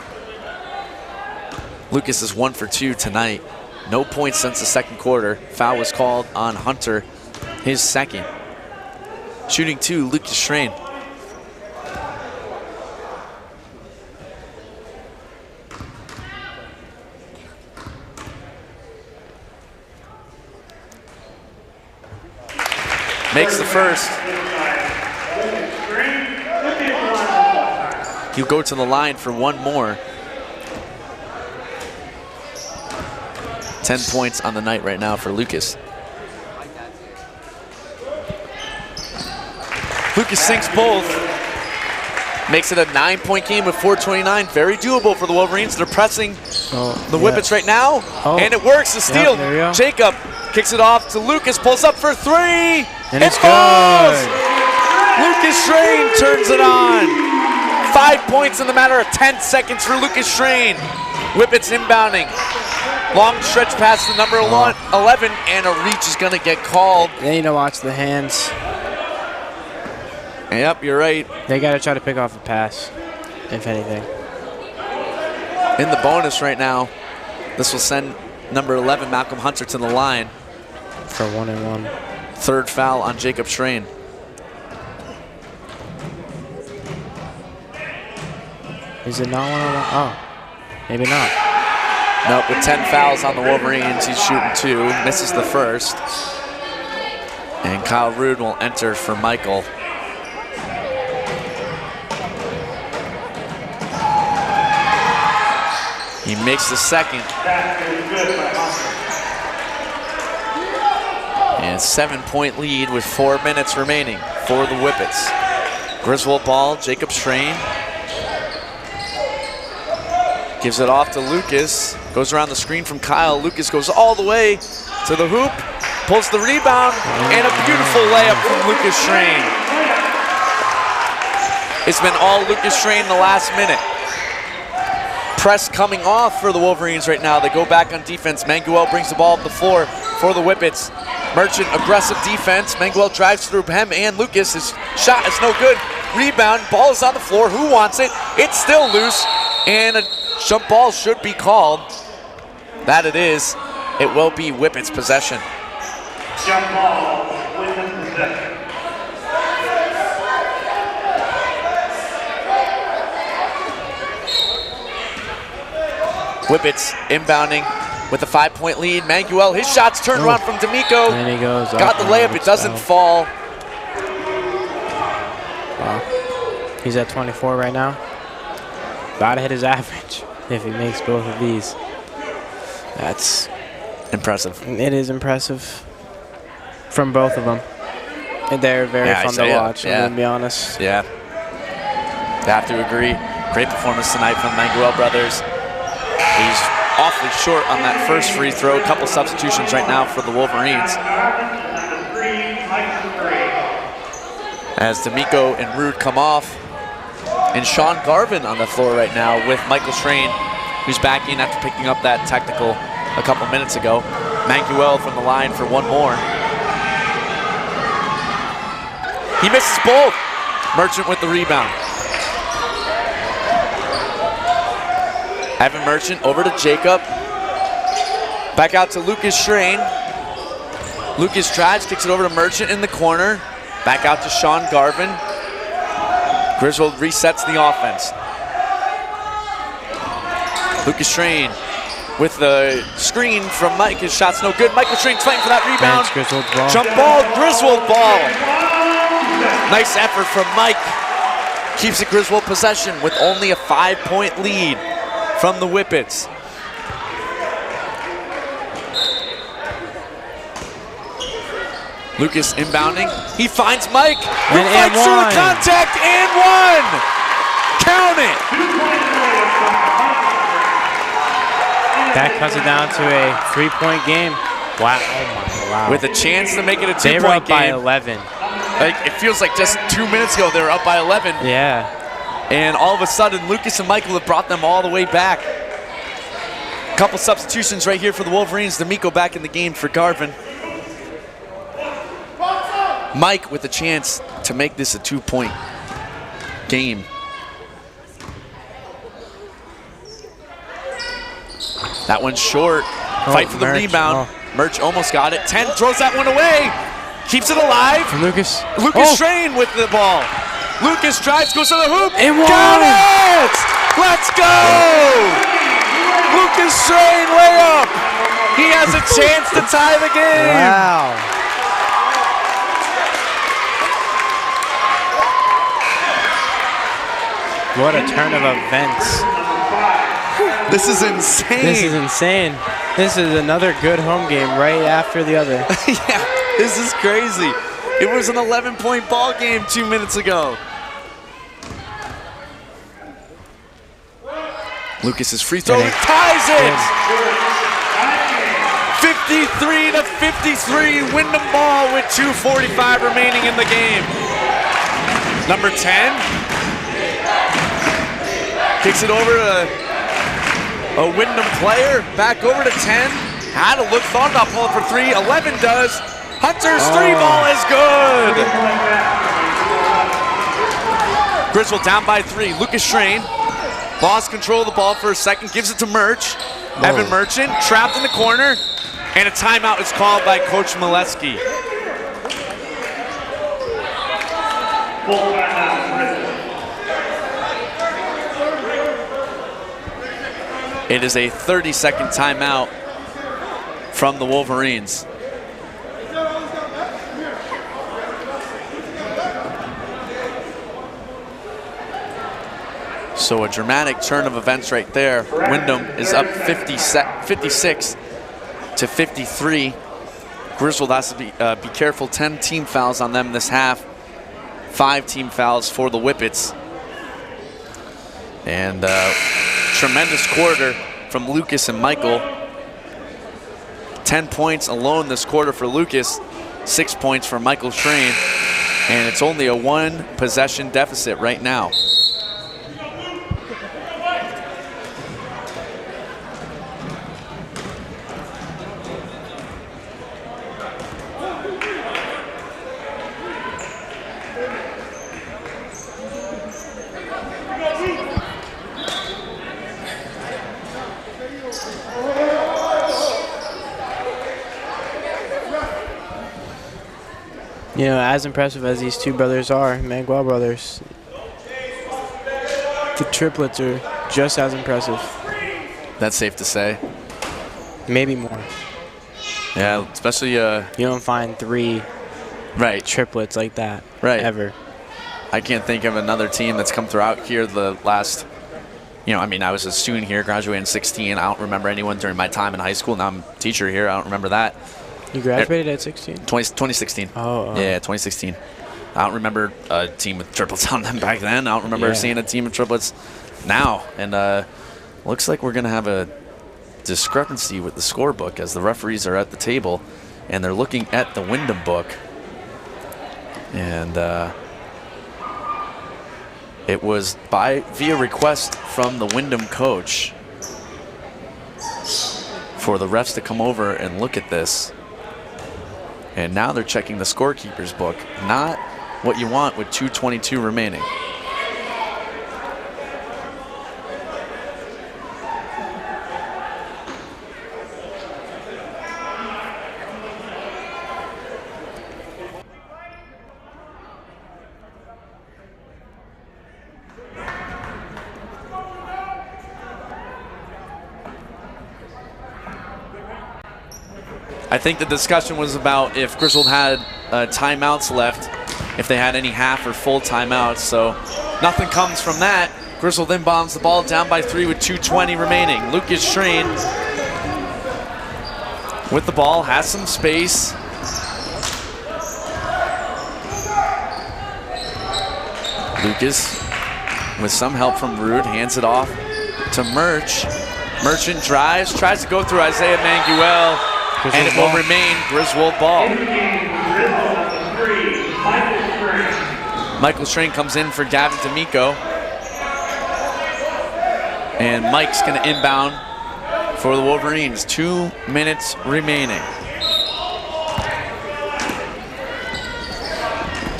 Lucas is 1 for 2 tonight. No points since the second quarter. Foul was called on Hunter, his second. Shooting 2, Lucas Schrain. Makes the first. He'll go to the line for one more. 10 points on the night right now for Lucas. Lucas sinks both. Makes it a 9-point game with 4:29. Very doable for the Wolverines. They're pressing the Whippets right now. And it works. The steal. Yep, Jacob kicks it off to Lucas. Pulls up for 3. And it falls. Lucas Schrain turns it on. 5 points in the matter of 10 seconds for Lucas Schrain. Whippets inbounding. Long stretch pass to number 11, and a reach is going to get called. They need to watch the hands. Yep, you're right. They got to try to pick off a pass, if anything. In the bonus right now, this will send number 11, Malcolm Hunter, to the line. For 1-and-1. Third foul on Jacob Schrain. Is it not 1-on-1? Oh, maybe not. Nope, with 10 fouls on the Wolverines, he's shooting 2, misses the first. And Kyle Rude will enter for Michael. He makes the second. And 7-point lead with 4 minutes remaining for the Whippets. Griswold ball, Jacob Strain. Gives it off to Lucas. Goes around the screen from Kyle. Lucas goes all the way to the hoop. Pulls the rebound. And a beautiful layup from Lucas Strain. It's been all Lucas Strain in the last minute. Press coming off for the Wolverines right now. They go back on defense. Manguel brings the ball up the floor for the Whippets. Merchant, aggressive defense. Manguel drives through him and Lucas. His shot is no good. Rebound, ball is on the floor. Who wants it? It's still loose. And a jump ball should be called. That it is. It will be Whippets' possession. Jump ball, Windham possession. Whippets inbounding with a 5-point lead. Manguel, his shot's turned around from D'Amico. And he goes up. Got the layup, it doesn't fall. Wow. He's at 24 right now. About to hit his average if he makes both of these. That's impressive. It is impressive from both of them. And they're very fun to watch, I'm going to be honest. Yeah. I have to agree. Great performance tonight from the Manguel brothers. He's awfully short on that first free throw. A couple substitutions right now for the Wolverines. As D'Amico and Rude come off. And Sean Garvin on the floor right now with Michael Strain, who's back in after picking up that technical a couple minutes ago. Manguel from the line for one more. He misses both. Merchant with the rebound. Evan Merchant over to Jacob. Back out to Lucas Strain. Lucas drives, kicks it over to Merchant in the corner. Back out to Sean Garvin. Griswold resets the offense. Lucas Strain with the screen from Mike. His shot's no good. Michael Strain's fighting for that rebound. Ball. Jump ball, Griswold ball. Nice effort from Mike. Keeps the Griswold possession with only a 5-point lead from the Whippets. Lucas inbounding. He finds Mike. Who fights through the contact and one. Count it. That cuts it down to a 3-point game. Wow. Oh my, wow. With a chance to make it a 2-point game. They were up by 11. Like, it feels like just 2 minutes ago they were up by 11. Yeah. And all of a sudden, Lucas and Michael have brought them all the way back. Couple substitutions right here for the Wolverines. D'Amico back in the game for Garvin. Mike with a chance to make this a 2-point game. That one's short. Fight for the rebound. Merch almost got it. 10 throws that one away. Keeps it alive. Lucas. Lucas Strain with the ball. Lucas drives, goes to the hoop. And got it! Let's go! Lucas Strain layup. He has a chance to tie the game. Wow. What a turn of events. This is insane. This is insane. This is another good home game right after the other. Yeah, this is crazy. It was an 11-point ball game 2 minutes ago. Lucas's free throw ties it. 53-53, Windham ball with 2:45 remaining in the game. Number 10 kicks it over to a Windham player. Back over to 10. Had a look, thought about pulling for 3. 11 does. Hunter's 3-ball is good. Griswold down by 3. Lucas Strain lost control of the ball for a second. Gives it to Merch. Evan Merchant trapped in the corner. And a timeout is called by Coach Molesky. It is a 30-second timeout from the Wolverines. So a dramatic turn of events right there. Windham is up 56 to 53. Griswold has to be careful. 10 team fouls on them this half. 5 team fouls for the Whippets. And tremendous quarter from Lucas and Michael. 10 points alone this quarter for Lucas. 6 points for Michael Schrain. And it's only a 1 possession deficit right now. You know, as impressive as these two brothers are, Manguel brothers, the triplets are just as impressive. That's safe to say. Maybe more. Yeah, especially you don't find 3 triplets like that ever. I can't think of another team that's come throughout here the last, I mean, I was a student here, graduated in 16. I don't remember anyone during my time in high school. Now I'm a teacher here. I don't remember that. You graduated at 16? 2016. Oh. Yeah, 2016. I don't remember a team with triplets on them back then. I don't remember seeing a team of triplets now. And looks like we're going to have a discrepancy with the scorebook as the referees are at the table and they're looking at the Windham book. And it was via request from the Windham coach for the refs to come over and look at this. And now they're checking the scorekeeper's book, not what you want with 2:22 remaining. I think the discussion was about if Griswold had timeouts left, if they had any half or full timeouts. So nothing comes from that. Griswold then bombs the ball down by 3 with 2:20 remaining. Lucas Schrain with the ball, has some space. Lucas with some help from Rude, hands it off to Merch. Merchant drives, tries to go through Isaiah Manguel. And it will remain Griswold ball. Michael Schrain comes in for Gavin D'Amico. And Mike's going to inbound for the Wolverines. 2 minutes remaining.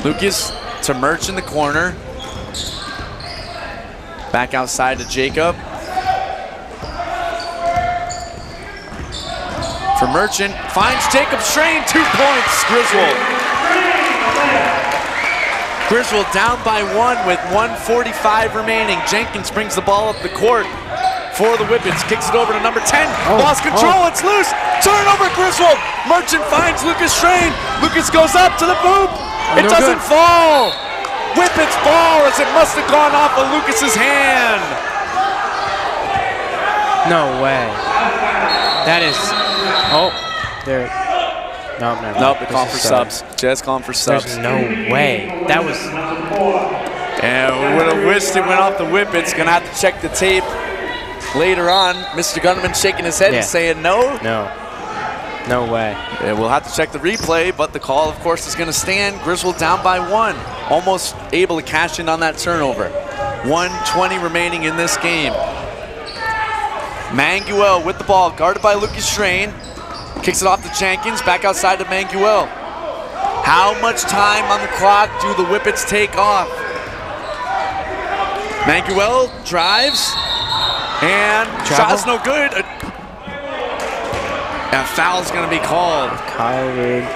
Lucas to Merch in the corner. Back outside to Jacob. For Merchant, finds Jacob Schrain, 2 points, Griswold. Griswold down by 1 with 1:45 remaining. Jenkins brings the ball up the court for the Whippets, kicks it over to number 10, lost control, it's loose, turnover Griswold. Merchant finds Lucas Schrain, Lucas goes up to the hoop, it doesn't fall. Whippets ball as it must have gone off of Lucas's hand. No way. That is... Oh, there. No, never mind. Nope, they're calling for subs. Jazz calling for subs. There's no way. That was. And we would have wished it went off the Whippets. Gonna have to check the tape later on. Mr. Gunnerman shaking his head and saying no. No way. Yeah, we'll have to check the replay, but the call, of course, is gonna stand. Griswold down by 1. Almost able to cash in on that turnover. 1:20 remaining in this game. Manguel with the ball, guarded by Lucas Schrain. Kicks it off to Jenkins, back outside to Manguel. How much time on the clock do the Whippets take off? Manguel drives, and shot's no good. A foul's gonna be called. Kyle Rude.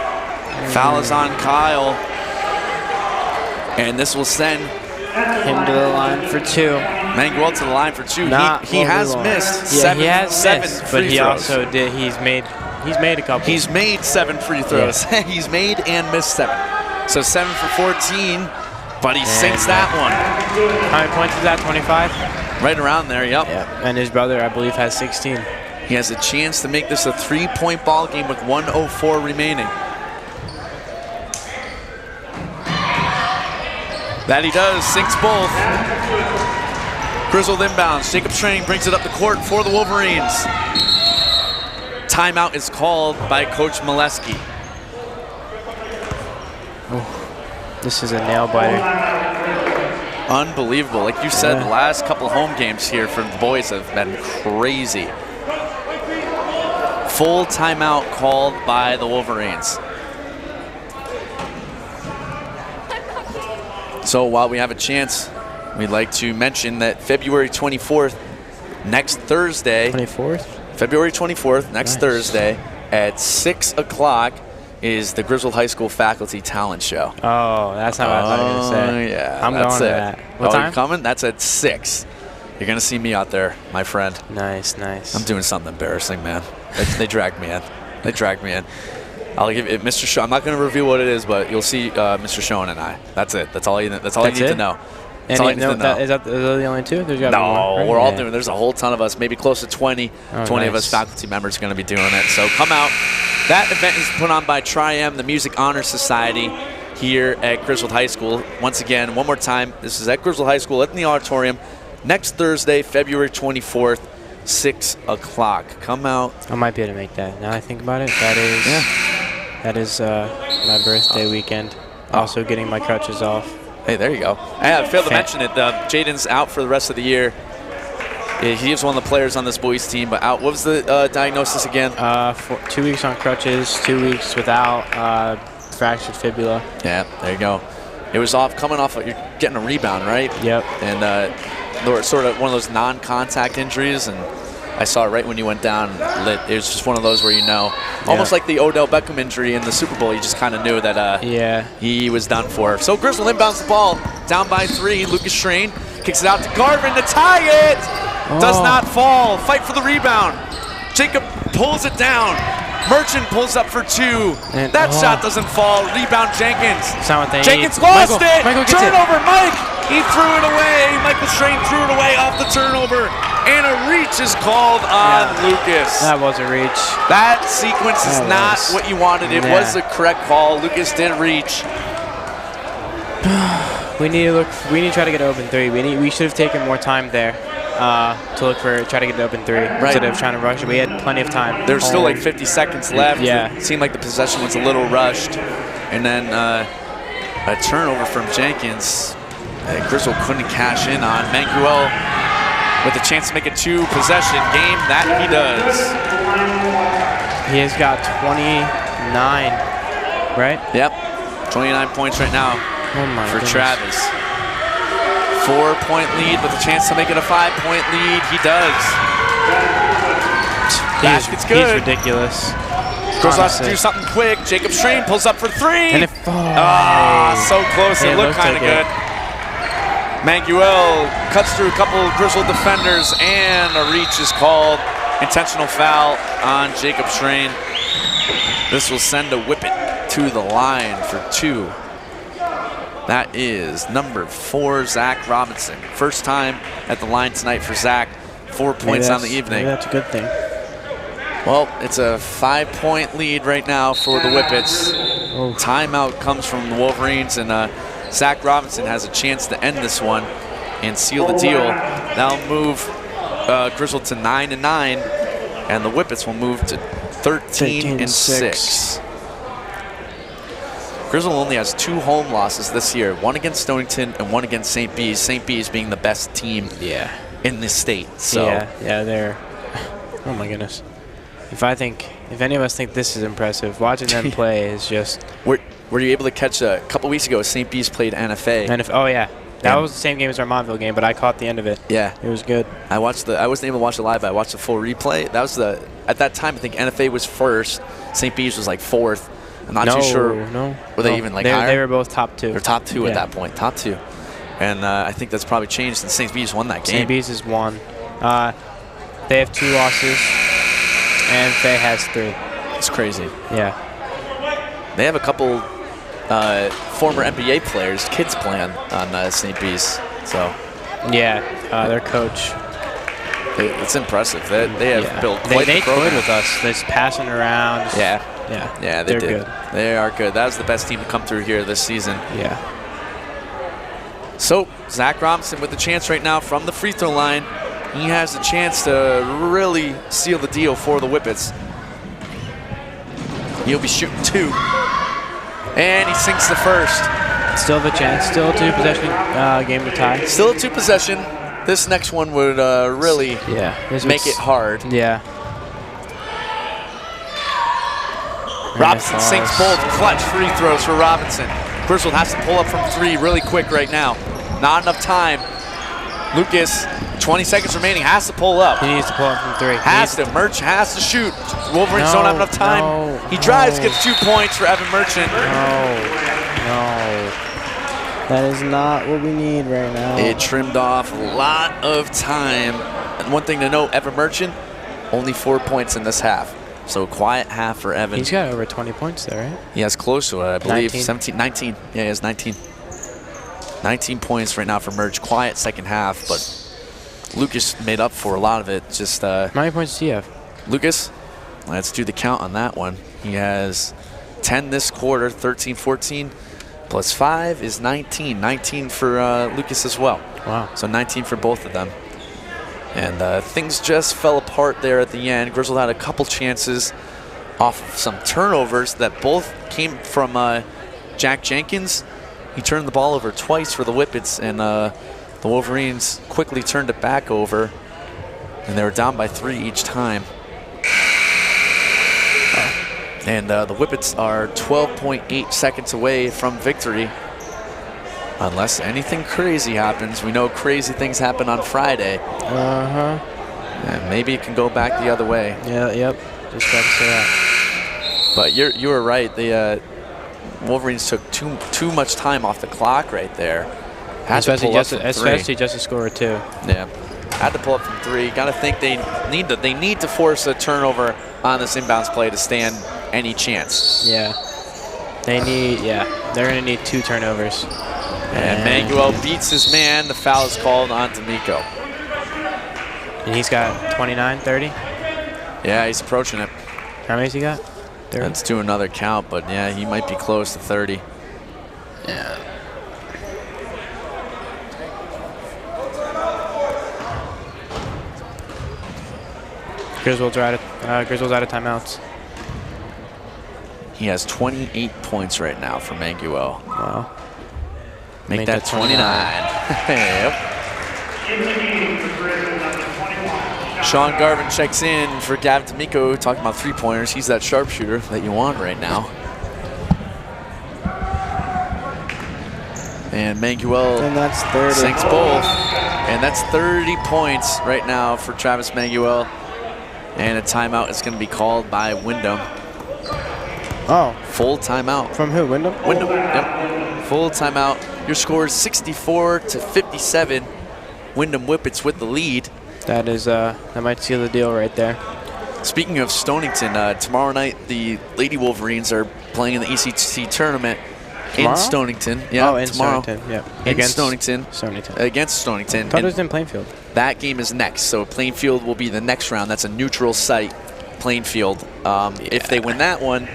Foul is on Kyle. And this will send him to the line for 2. Manguel to the line for 2. He has missed seven free but he throws. Also did. He's made a couple. He's made 7 free throws. Yeah. He's made and missed 7. So 7 for 14 But he sinks that one. How many points is that, 25? Right around there, yep. And his brother, I believe, has 16. He has a chance to make this a 3-point ball game with 1:04 remaining. That he does, sinks both. Griswold inbounds. Jacob Strang brings it up the court for the Wolverines. Timeout is called by Coach Molesky. Oh, this is a nail biter. Unbelievable. Like you said, the last couple home games here for the boys have been crazy. Full timeout called by the Wolverines. So while we have a chance, we'd like to mention that February 24th, next Thursday. 24th? February 24th, next Thursday at 6 o'clock is the Griswold High School Faculty Talent Show. Oh, that's not what I thought you were going to say. Yeah, I'm going to that. What time? You coming? That's at 6. You're going to see me out there, my friend. Nice, nice. I'm doing something embarrassing, man. They dragged me in. They dragged me in. I'll give it, Mr. Schoen. I'm not going to reveal what it is, but you'll see Mr. Schoen and I. That's it. That's all you need to know. That's all you need to know. Is that the only two? There's gotta be more, right? We're all doing it. There's a whole ton of us, maybe close to 20 of us faculty members are going to be doing it. So come out. That event is put on by Tri-M, the Music Honor Society, here at Griswold High School. Once again, one more time, this is at Griswold High School in the auditorium next Thursday, February 24th, 6 o'clock. Come out. I might be able to make that. Now I think about it, that is my birthday weekend. Also getting my crutches off. Hey, there you go. I failed to mention it. Jaden's out for the rest of the year. He is one of the players on this boys team, but out. What was the diagnosis again? 2 weeks on crutches, 2 weeks without, fractured fibula. Yeah, there you go. It was coming off. You're getting a rebound, right? Yep. And sort of one of those non-contact injuries, and I saw it right when you went down. It was just one of those where almost like the Odell Beckham injury in the Super Bowl. You just kind of knew that he was done for. So Griswold inbounds the ball, down by 3. Lucas Schrain kicks it out to Garvin to tie it. Does not fall. Fight for the rebound. Jacob pulls it down. Merchant pulls up for 2. And that shot doesn't fall. Rebound Jenkins. Jenkins lost it. Turnover, Mike. He threw it away. Michael Schrain threw it away off the turnover. And a reach is called on Lucas. That was a reach. That sequence is not what you wanted. It was the correct call. Lucas did reach. We need to try to get open 3. We should have taken more time there to try to get it open 3 instead of trying to rush it. We had plenty of time. There's still like 50 seconds left. Yeah. It seemed like the possession was a little rushed. And then a turnover from Jenkins. Griswold couldn't cash in on. Manguel with a chance to make a 2-possession game. That he does. He has got 29, right? Yep. 29 points right now for Travis. 4-point lead with a chance to make it a 5-point lead. He does. Basket's good. He's ridiculous. Griswold has to do something quick. Jacob Schrain pulls up for 3. And so close. It looked kind of good. Manguel cuts through a couple of Griswold defenders, and a reach is called. Intentional foul on Jacob Schrain. This will send a whippet to the line for 2. That is number 4, Zach Robinson. First time at the line tonight for Zach. 4 points on the evening. Maybe that's a good thing. Well, it's a 5-point lead right now for the Whippets. Timeout comes from the Wolverines, and Zach Robinson has a chance to end this one and seal the deal. That'll move Griswold to 9-9, and the Whippets will move to 13-6. Griswold only has 2 home losses this year, one against Stonington and one against St. Bees. St. Bees being the best team in this state. So yeah, they're. Oh my goodness. If any of us think this is impressive, watching them play is just. Were you able to catch a couple weeks ago? St. Bees played NFA. Oh yeah, that was the same game as our Montville game, but I caught the end of it. Yeah, it was good. I wasn't able to watch it live, but I watched the full replay. That was at that time I think NFA was 1st, St. Bees was like 4th. I'm not too sure. Were they even higher? They were both top 2. They're top 2 at that point, top 2. And I think that's probably changed since St. Bees won that game. St. Bees has won. They have 2 losses, and Faye has 3. It's crazy. Yeah. They have a couple former NBA players, kids playing on St. B's. So Yeah, their coach. it's impressive. They have built quite They the program. played with us. They're just passing around. Yeah, Yeah, they they're did. good. They are good. That was the best team to come through here this season. Yeah. So Zach Robinson with the chance right now from the free throw line. He has a chance to really seal the deal for the Whippets. He'll be shooting 2. And he sinks the first. Still have a chance. Still a 2-possession game to tie. Still a 2 possession. This next one would really make it hard. Yeah. Robinson sinks both. Clutch free throws for Robinson. Griswold has to pull up from 3 really quick right now. Not enough time. Lucas, 20 seconds remaining, has to pull up. He needs to pull up from 3. Merch has to shoot. Wolverines don't have enough time. He drives, gets 2 points for Evan Merchant. No. That is not what we need right now. It trimmed off a lot of time. And one thing to note, Evan Merchant, only 4 points in this half. So quiet half for Evan. He's got over 20 points there, right? He has close to it, I believe. 19. 19. Yeah, he has 19. 19 points right now for Merch. Quiet second half, but Lucas made up for a lot of it. Just How many points do you have? Lucas, let's do the count on that one. He has 10 this quarter, 13, 14, plus 5 is 19. 19 for Lucas as well. Wow. So 19 for both of them. And things just fell apart there at the end. Griswold had a couple chances off of some turnovers that both came from Jack Jenkins. He turned the ball over twice for the Whippets, and the Wolverines quickly turned it back over, and they were down by 3 each time. And the Whippets are 12.8 seconds away from victory. Unless anything crazy happens. We know crazy things happen on Friday. And maybe it can go back the other way. Yeah, yep. Just got to say that. But you were right. The Wolverines took too much time off the clock right there. Especially just to score 2. Yeah. Had to pull up from 3. Got to think they need to force a turnover on this inbounds play to stand any chance. Yeah. They're going to need 2 turnovers. And Manguel beats his man. The foul is called on D'Amico. And he's got 29, 30? Yeah, he's approaching it. How many's he got? 30? Let's do another count, but yeah, he might be close to 30. Yeah. Griswold's out of timeouts. He has 28 points right now for Manguel. Wow. Make that 29. Yep. Sean Garvin checks in for Gavin D'Amico, talking about 3-pointers. He's that sharpshooter that you want right now. And Manguel sinks both. And that's 30 points right now for Travis Manguel. And a timeout is going to be called by Windham. Oh. Full timeout. From who, Windham? Windham, yep. Full timeout. Your score is 64-57. Wyndham Whippets with the lead. That is, that might seal the deal right there. Speaking of Stonington, tomorrow night the Lady Wolverines are playing in the ECC tournament in Stonington. Yeah, in tomorrow. Stonington, yeah. Against Stonington. Against Stonington. I thought it was in Plainfield. That game is next, so Plainfield will be the next round. That's a neutral site, Plainfield. If they win that one,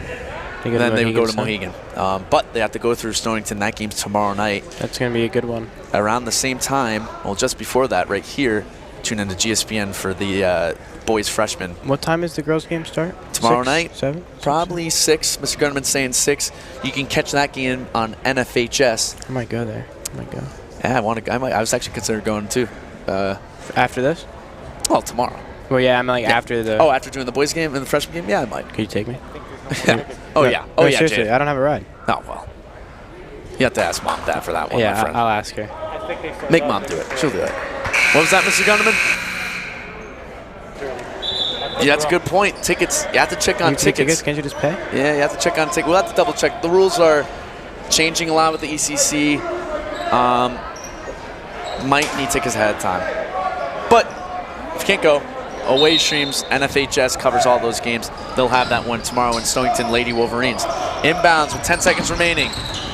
then they would go to Mohegan. But they have to go through Stonington. That game's tomorrow night. That's going to be a good one. Around the same time, well, just before that, right here, tune into GSPN for the boys freshmen. What time is the girls' game start? Tomorrow 6, night? 7? Probably 6. Mr. Gunnerman's saying 6. You can catch that game on NFHS. I might go there. I might go. Yeah, I was actually considering going too. After this? Well, tomorrow. Well, yeah, I'm like after the... Oh, after doing the boys game and the freshman game? Yeah, I might. Could you take me? Oh, yeah. Oh, yeah, seriously, Jay. I don't have a ride. Oh, well. You have to ask Mom that for that one, yeah, my friend. I'll ask her. Make Mom do it. She'll do it. What was that, Mr. Gunnerman? Yeah, that's a good point. Tickets. You have to check on tickets. Can't you just pay? Yeah, you have to check on tickets. We'll have to double check. The rules are changing a lot with the ECC. Might need tickets ahead of time. But if you can't go, away streams, NFHS covers all those games. They'll have that one tomorrow in Stonington, Lady Wolverines. Inbounds with 10 seconds remaining.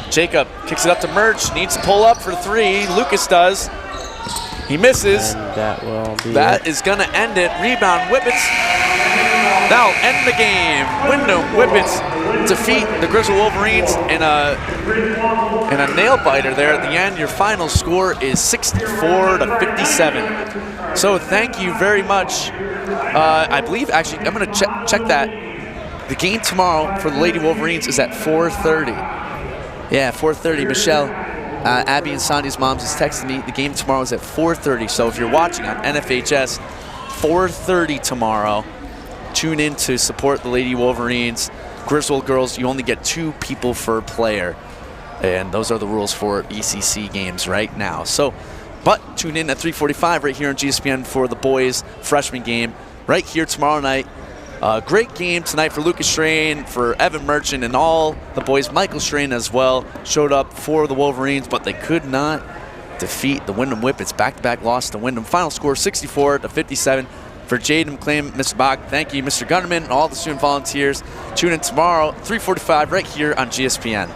Jacob kicks it up to Merch. Needs to pull up for 3. Lucas does. He misses. And that will be That is going to end it. Rebound, Whippets. That'll end the game. Windham Whippets defeat the Griswold Wolverines in a nail biter there at the end. Your final score is 64-57. So thank you very much. I believe, actually, I'm going to check that. The game tomorrow for the Lady Wolverines is at 4:30. Yeah, 4:30. Michelle, Abby and Sonia's moms is texting me. The game tomorrow is at 4:30. So if you're watching on NFHS, 4:30 tomorrow, tune in to support the Lady Wolverines. Griswold girls, you only get 2 people per player. And those are the rules for ECC games right now. So, but tune in at 3:45 right here on GSPN for the boys freshman game right here tomorrow night. Great game tonight for Lucas Strain, for Evan Merchant, and all the boys. Michael Strain as well showed up for the Wolverines, but they could not defeat the Windham Whippets. Back-to-back loss to Windham. Final score 64-57. For Jaden McLean, Mr. Bach, thank you, Mr. Gunnerman, and all the student volunteers. Tune in tomorrow, 3:45 right here on GSPN.